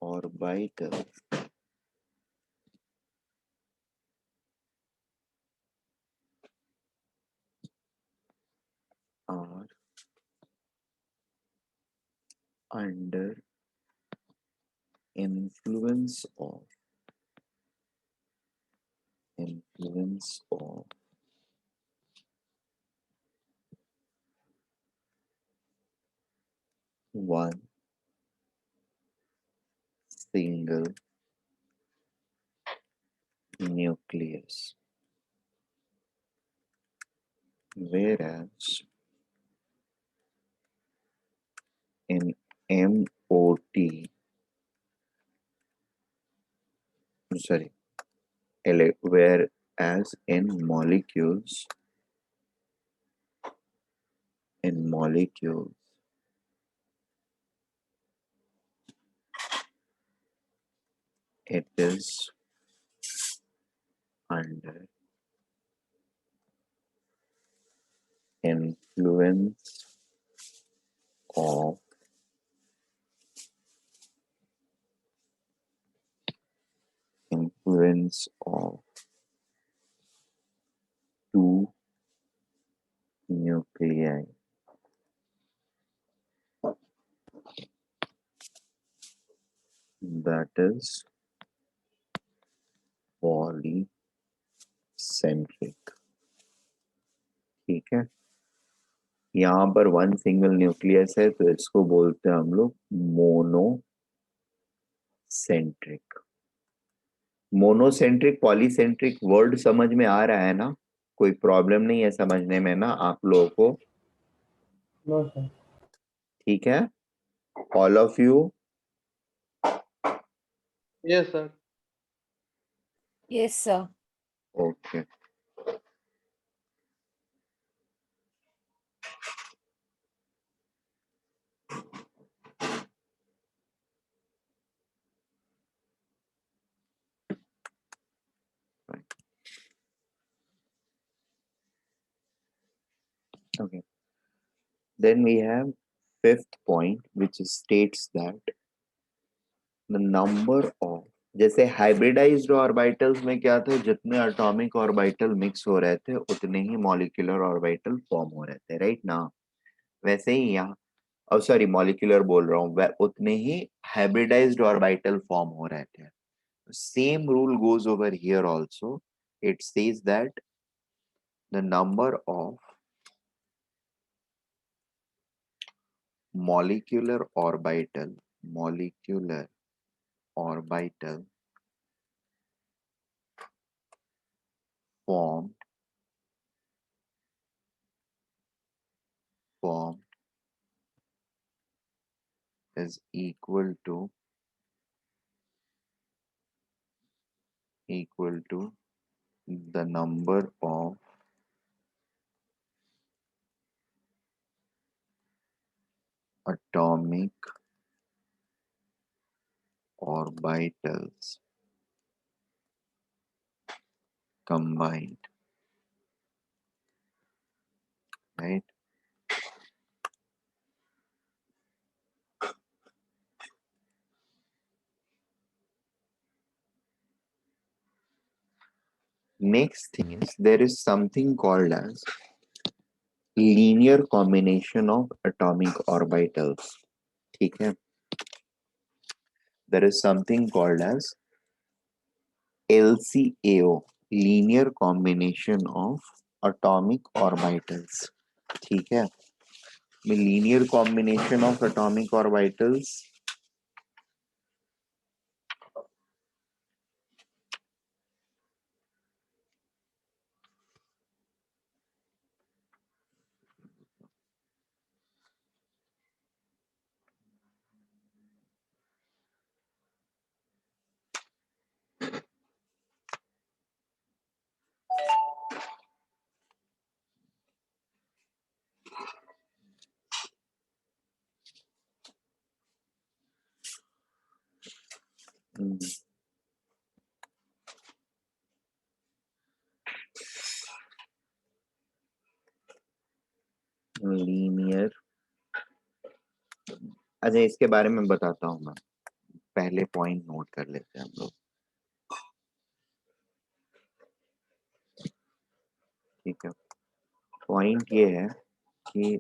orbital are under influence of one single nucleus, whereas in MOT, sorry, whereas in molecules, it is under influence of two nuclei. That is polycentric. ठीक है, यहाँ पर one single nucleus है तो इसको बोलते हैं हम लोग मोनोसेंट्रिक। मोनोसेंट्रिक पॉलीसेंट्रिक वर्ड समझ में आ रहा है ना, कोई प्रॉब्लम नहीं है समझने में ना आप लोगों को? No sir. ठीक है, all of you? Yes, sir. Yes, sir. Okay. Okay. Then we have fifth point, which states that the number of, जैसे हाइब्रिडाइज्ड ऑर्बिटल्स में क्या था, जितने एटॉमिक ऑर्बिटल मिक्स हो रहे थे उतने ही मॉलिक्यूलर ऑर्बिटल फॉर्म हो रहे थे, राइट ना। वैसे ही यहाँ, और सॉरी मॉलिक्यूलर बोल रहा हूँ, उतने ही हाइब्रिडाइज्ड ऑर्बिटल फॉर्म हो रहे थे। Same rule goes over here also. It says that the number of molecular orbital formed is equal to the number of atomic orbitals combined, right? Next thing is there is something called as linear combination of atomic orbitals. ठीक है? There is something called as LCAO, linear combination of atomic orbitals. ठीक है? Linear combination of atomic orbitals linear, अच्छा इसके बारे में बताता हूँ मैं, पहले पॉइंट नोट कर लेते हैं हम लोग। ठीक है, पॉइंट ये है कि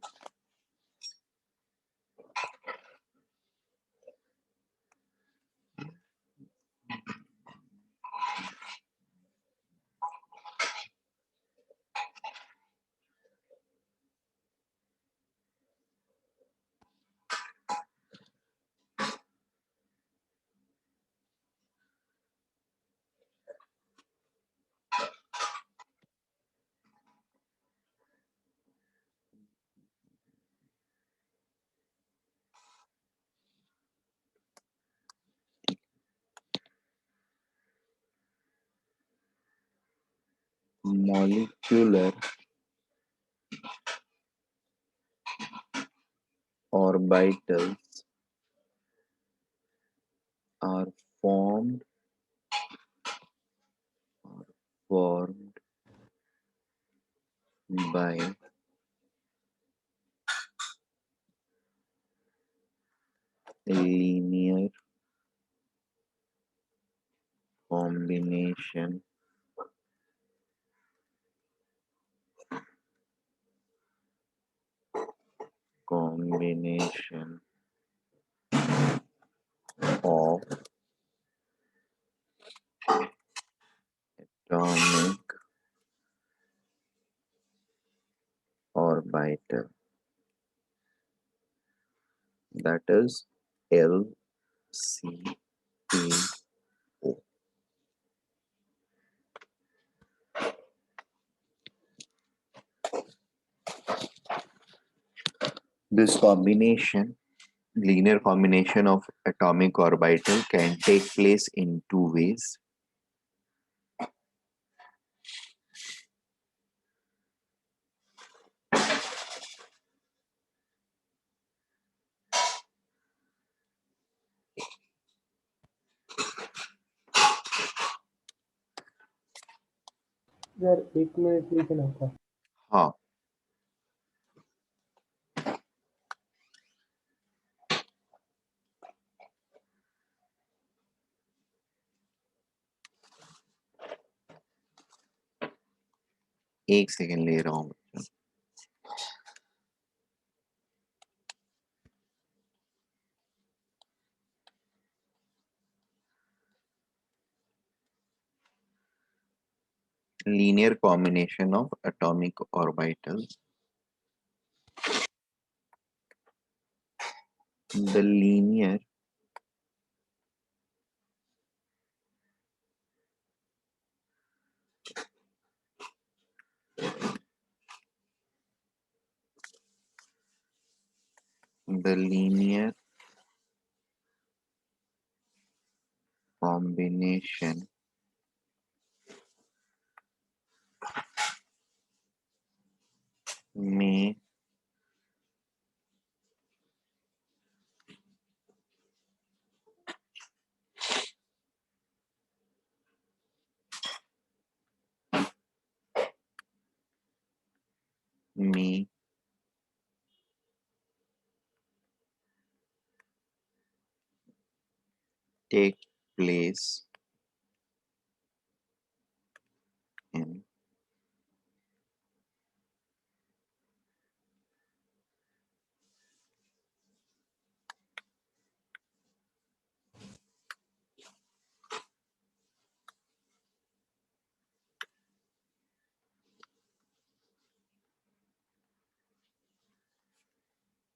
molecular orbitals are formed formed by linear combination of atomic orbital, that is LCAO. This combination, linear combination of atomic orbital, can take place in two ways. यार 1 मिनट रुकना था। हाँ, एक सेकेंड ले रहा हूँ। Linear combination of atomic orbitals. The linear combination may me take place in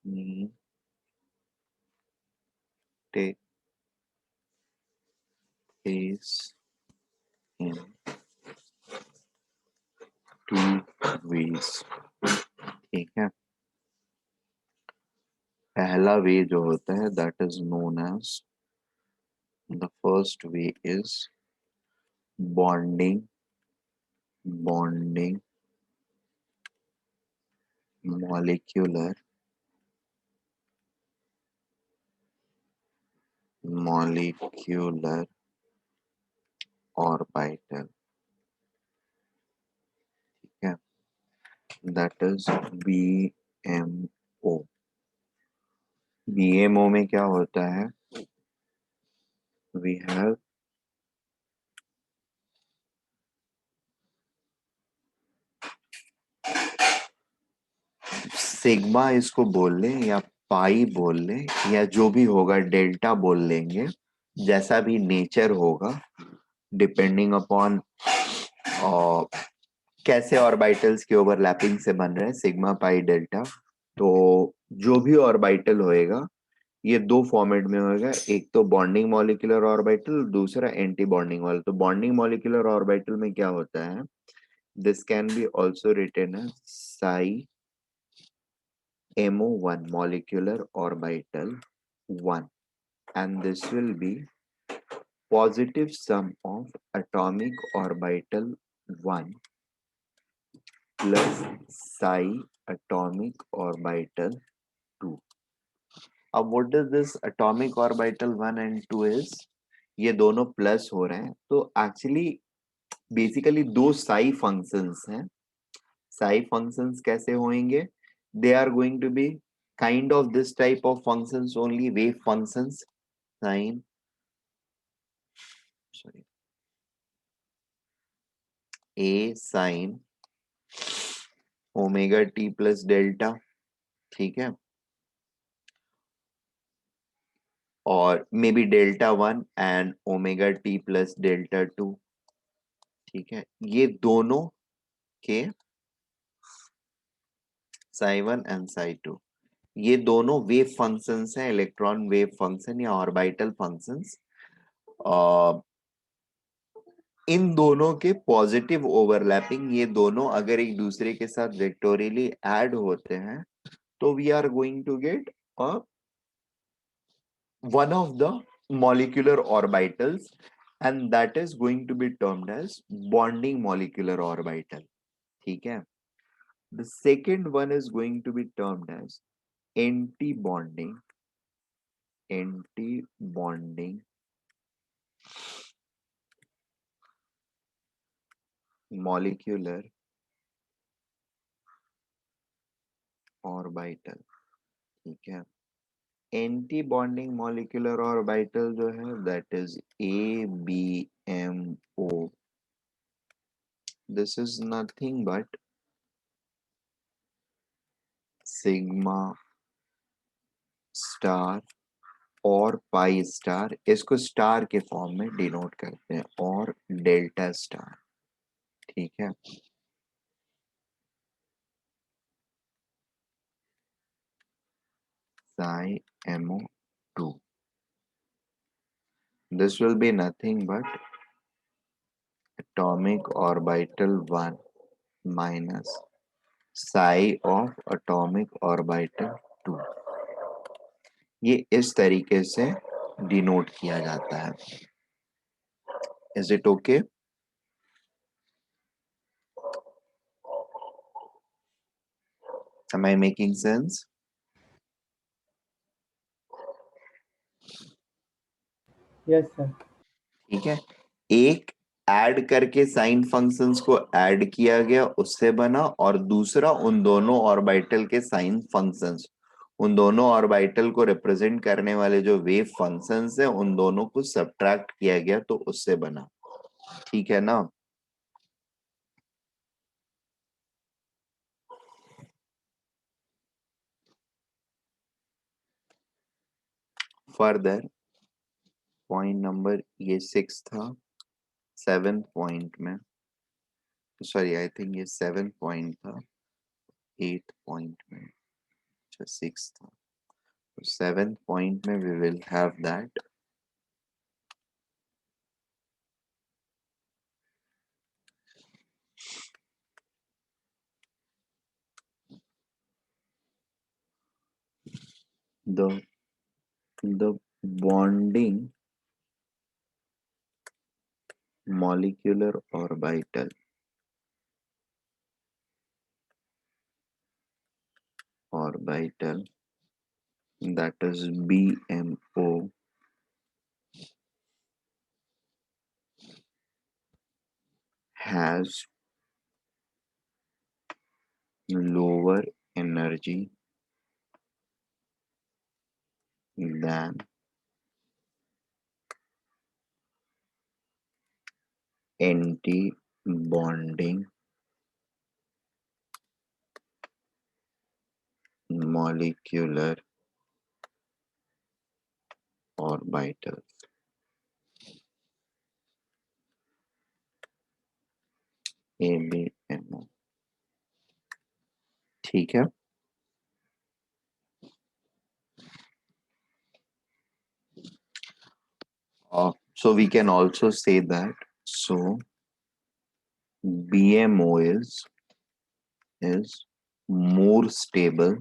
me take place in 2 ways। ठीक है, पहला वे जो होता है that is known as, the first way is bonding, bonding molecular, molecular orbital. ठीक है, that is BMO। BMO में क्या होता है, वी हैव सिग्मा इसको बोल लें या पाई बोल लें या जो भी होगा, डेल्टा बोल लेंगे, जैसा भी नेचर होगा डिपेंडिंग अपॉन कैसे ऑर्बिटल्स के ओवरलैपिंग से बन रहे हैं, सिग्मा पाई डेल्टा। तो जो भी ऑर्बिटल होएगा ये दो फॉर्मेट में होएगा, एक तो बॉन्डिंग मॉलिक्यूलर ऑर्बिटल, दूसरा एंटी बॉन्डिंग वाला। तो बॉन्डिंग मॉलिक्यूलर ऑर्बिटल में क्या होता है, this can be also written as psi MO1 molecular orbital 1, and this will be positive sum of atomic orbital 1 plus psi atomic orbital 2. अब what does this atomic orbital 1 and 2 is, ये दोनों plus हो रहे हैं तो actually basically दो Sai functions हैं। Sai functions कैसे होंगे, they are going to be kind of this type of functions only, wave functions, sine, sorry, a sin omega t plus delta. ठीक है, और may be delta 1 and omega t plus delta 2। ठीक है, ये दोनों के साई 1 एंड साई 2, ये दोनों वेव फंक्शंस हैं, इलेक्ट्रॉन वेव फंक्शन या ऑर्बिटल फंक्शंस। इन दोनों के पॉजिटिव ओवरलैपिंग, ये दोनों अगर एक दूसरे के साथ वेक्टोरियली ऐड होते हैं तो we are going to get one of the molecular orbitals, and that is going to be termed as bonding molecular orbital। ठीक है, the second one is going to be termed as anti bonding, anti bonding molecular orbital। ठीक है, anti bonding molecular orbital जो है that is ABMO। This is nothing but sigma star और pi star, इसको star के form में denote करते हैं, और डेल्टा स्टार। ठीक है, psi MO2, this will be nothing but atomic orbital 1 minus psi of atomic orbital 2। ये इस तरीके से डिनोट किया जाता है। Is it okay? Am I making sense? Yes sir. ठीक है, एक ऐड करके साइन फंक्शंस को ऐड किया गया, उससे बना, और दूसरा उन दोनों ऑर्बिटल के साइन फंक्शंस, उन दोनों ऑर्बिटल को रिप्रेजेंट करने वाले जो वेव फंक्शंस है उन दोनों को सब्ट्रैक्ट किया गया तो उससे बना। ठीक है ना? फर्दर पॉइंट नंबर ये 6 था, 7th पॉइंट में, सॉरी आई थिंक ये 7th पॉइंट था, 8th पॉइंट में, अच्छा 6 था, तो 7th पॉइंट में we will have that the the bonding molecular orbital that is BMO has lower energy than anti-bonding molecular orbital. ABMO. ठीक है? So we can also say that so BMO is more stable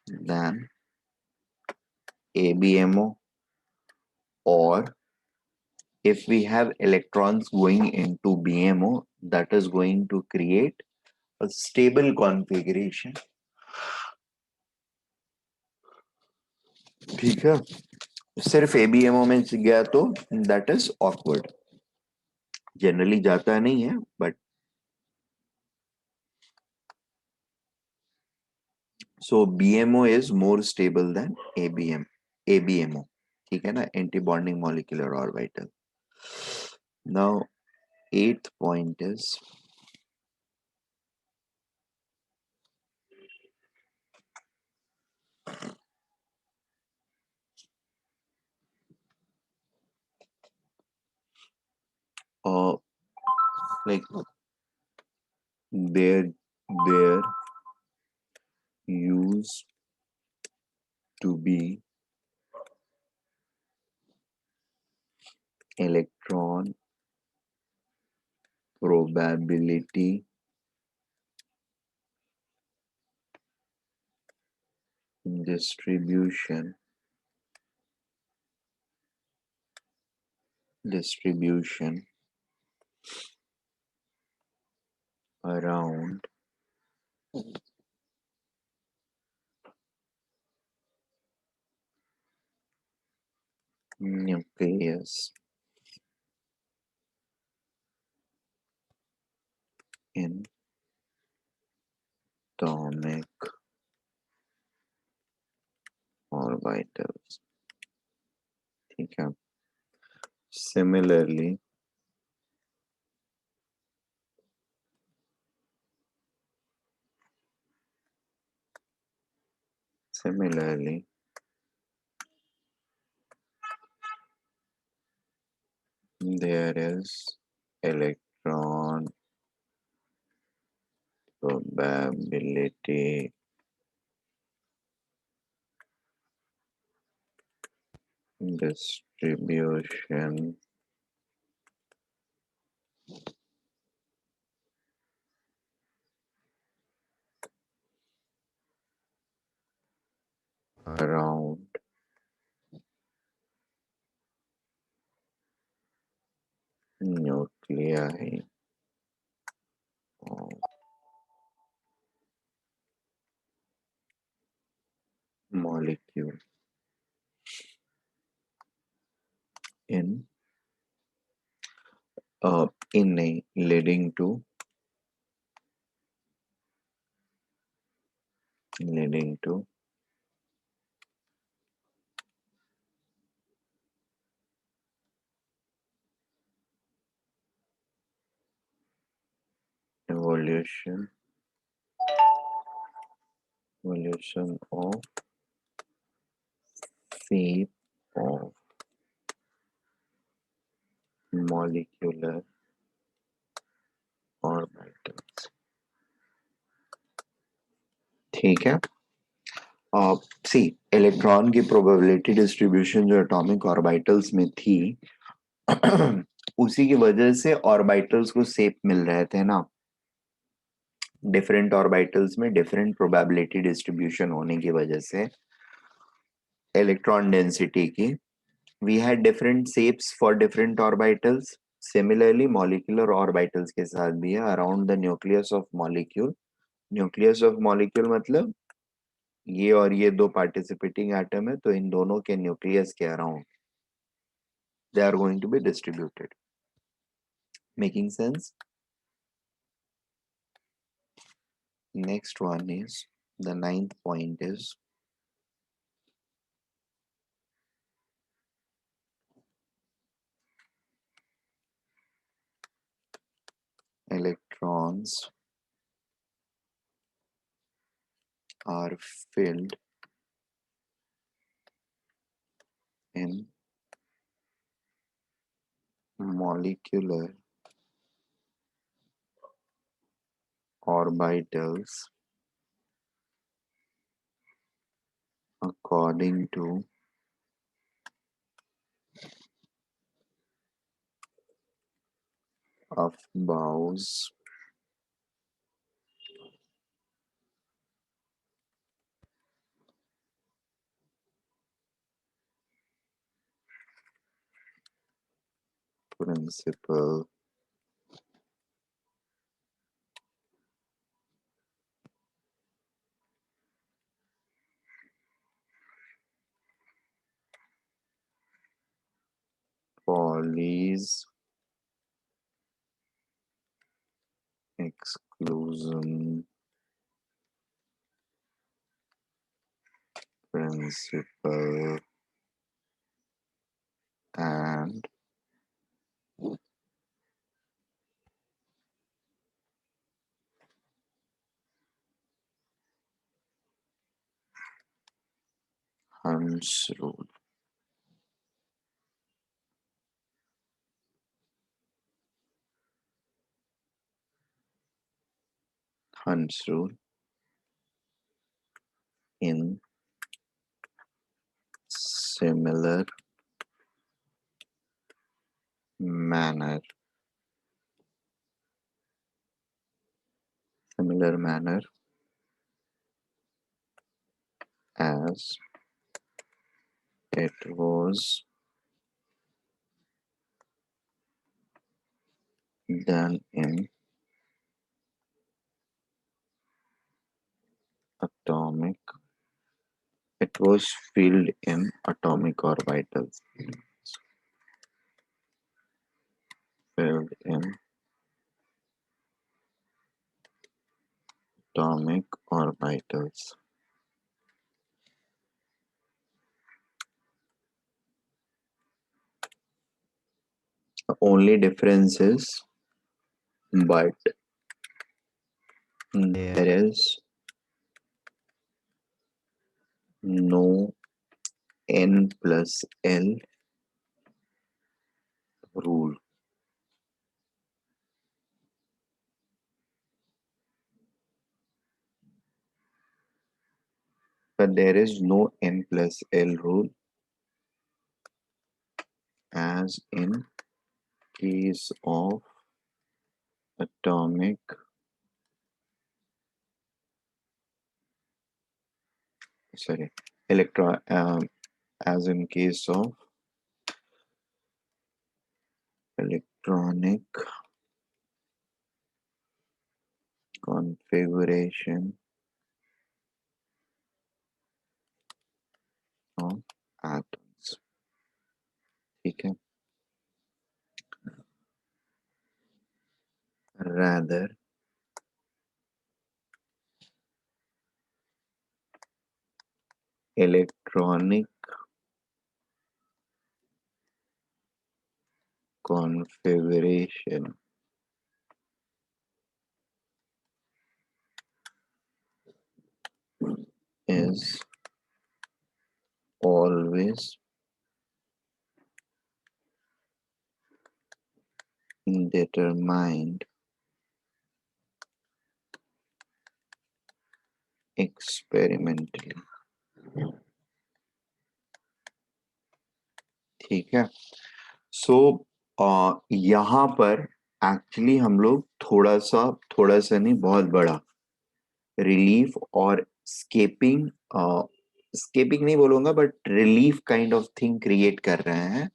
than ABMO, or if we have electrons going into BMO, that is going to create a stable configuration. ठीक है? सिर्फ ABMO में गया तो that is awkward. Generally जाता नहीं है, but so BMO is more stable than ABMO. ठीक है ना? Anti-bonding molecular orbital. Now 8th point is like there used to be electron probability distribution around nucleus in atomic orbitals. ठीक है? Similarly, there is electron probability distribution around nuclei of molecule. in नहीं, leading to evolution of shape of molecular orbitals. ठीक है। सी electron की probability distribution जो atomic orbitals में थी उसी की वजह से ऑर्बिटल्स को शेप मिल रहे थे ना, डिफरेंट ऑर्बिटल्स में डिफरेंट प्रोबेबिलिटी डिस्ट्रीब्यूशन होने की वजह से इलेक्ट्रॉन डेंसिटी की, we had different shapes for different orbitals. Similarly, molecular orbitals के साथ भी है around the nucleus of molecule. Nucleus of molecule मतलब ये और ये दो participating atom है, तो इन दोनों के nucleus के around they are going to be distributed. Making sense? Next one is the ninth point is electrons are filled in molecular orbitals according to Aufbau's principle. Pauli's exclusion principle and Hund's rule. Hund's rule in similar manner as it was done in atomic. It was filled in atomic orbitals. Filled in atomic orbitals. The only difference is, but there is no n plus L rule. But there is no n plus L rule as in case of atomic electron as in case of electronic configuration of atoms. ठीक है। another electronic configuration is always determined experimentally. ठीक है. सो यहाँ पर actually हम लोग थोड़ा सा नहीं, बहुत बड़ा रिलीफ और स्केपिंग स्केपिंग नहीं बोलूंगा, but relief kind of thing create कर रहे हैं.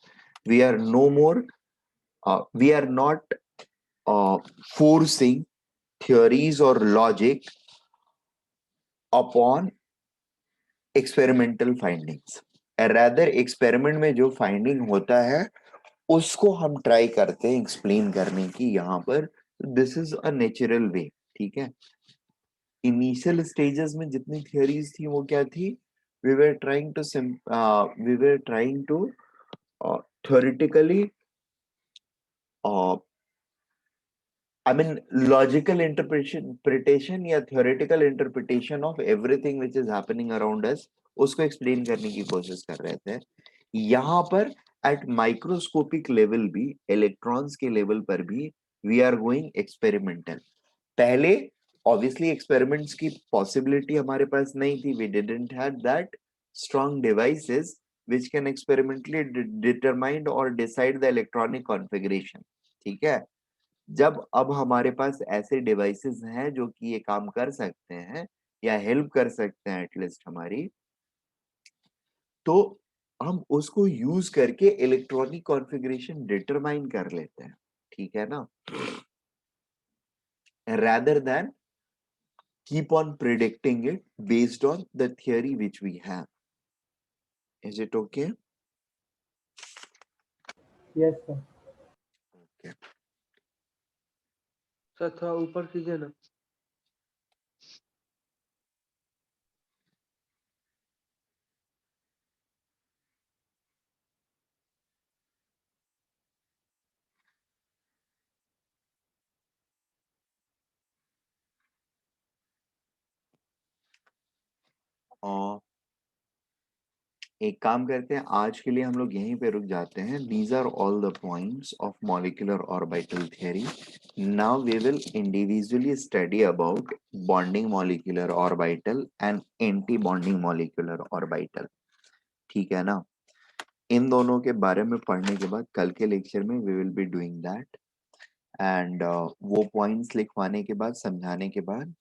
We are no more, we are not forcing theories or logic upon experimental findings. rather experiment में जो finding होता है उसको हम ट्राई करते हैं एक्सप्लेन करने की यहाँ पर. This is a natural way. ठीक है. इनिशियल स्टेजेस में जितनी थियोरीज थी वो क्या थी? We were trying to theoretically, I mean logical interpretation या theoretical interpretation of everything which is happening around us, उसको explain करने की कोशिश कर रहे थे. यहाँ पर at microscopic level भी, electrons के level पर भी we are going experimental. पहले obviously experiments की possibility हमारे पास नहीं थी. We didn't have that strong devices which can experimentally determine or decide the electronic configuration. ठीक है. जब अब हमारे पास ऐसे डिवाइसेस हैं जो कि ये काम कर सकते हैं या हेल्प कर सकते हैं एटलीस्ट हमारी, तो हम उसको यूज करके इलेक्ट्रॉनिक कॉन्फ़िगरेशन डिटरमाइन कर लेते हैं. ठीक है ना. rather than keep on predicting it based on the theory which we have. Is it okay? Yes sir. Okay. Sir थोड़ा ऊपर कीजिए ना. और एक काम करते हैं, आज के लिए हम लोग यहीं पे रुक जाते हैं. These are all the points of molecular orbital theory. Now we will individually study about bonding molecular orbital and anti bonding molecular orbital. ठीक है ना. इन दोनों के बारे में पढ़ने के बाद कल के लेक्चर में we will be doing that. And वो पॉइंट्स लिखवाने के बाद, समझाने के बाद,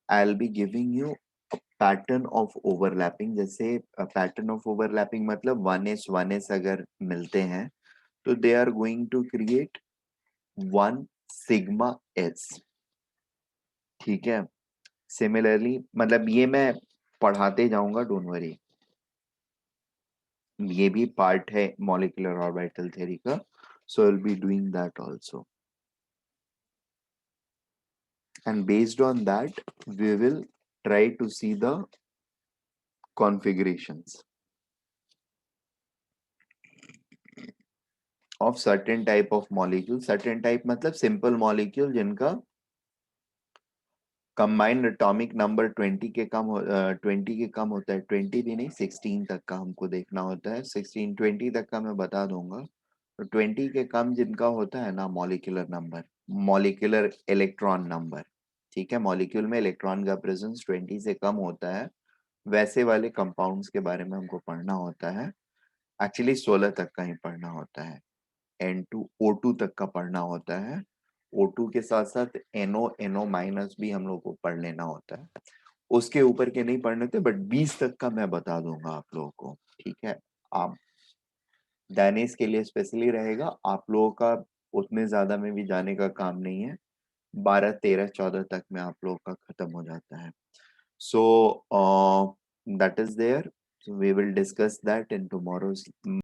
I will be giving you pattern of overlapping. जैसे पैटर्न ऑफ ओवरलैपिंग मतलब 1s अगर मिलते हैं तो they are going to create 1 sigma s. ठीक है. सिमिलरली मतलब ये मैं पढ़ाते जाऊंगा, डोंट वरी. ये भी पार्ट है मॉलिक्यूलर ऑर्बिटल थ्योरी का, so I will be doing that also. And based on that we will try to see the configurations of certain type of molecule. certain type मतलब simple molecule जिनका combined atomic number 20 के कम होता है. 20 भी नहीं, 16 तक का हमको देखना होता है. 16 20 तक का मैं बता दूंगा. तो 20 के कम जिनका होता है ना molecular number, molecular electron number. ठीक है. मॉलिक्यूल में इलेक्ट्रॉन का प्रेजेंस 20 से कम होता है, वैसे वाले कंपाउंड्स के बारे में हमको पढ़ना होता है. एक्चुअली 16 तक का ही पढ़ना होता है. N2O2 तक का पढ़ना होता है. O2 के साथ साथ NO माइनस भी हम लोग को पढ़ लेना होता है. उसके ऊपर के नहीं पढ़ने थे, बट 20 तक का मैं बता दूंगा आप लोगों को. ठीक है. आप दानिश के लिए स्पेशली रहेगा, आप लोगों का उतने ज्यादा में भी जाने का काम नहीं है. 12 13 14 तक में आप लोगों का खत्म हो जाता है. So that is there. So we will discuss that in tomorrow's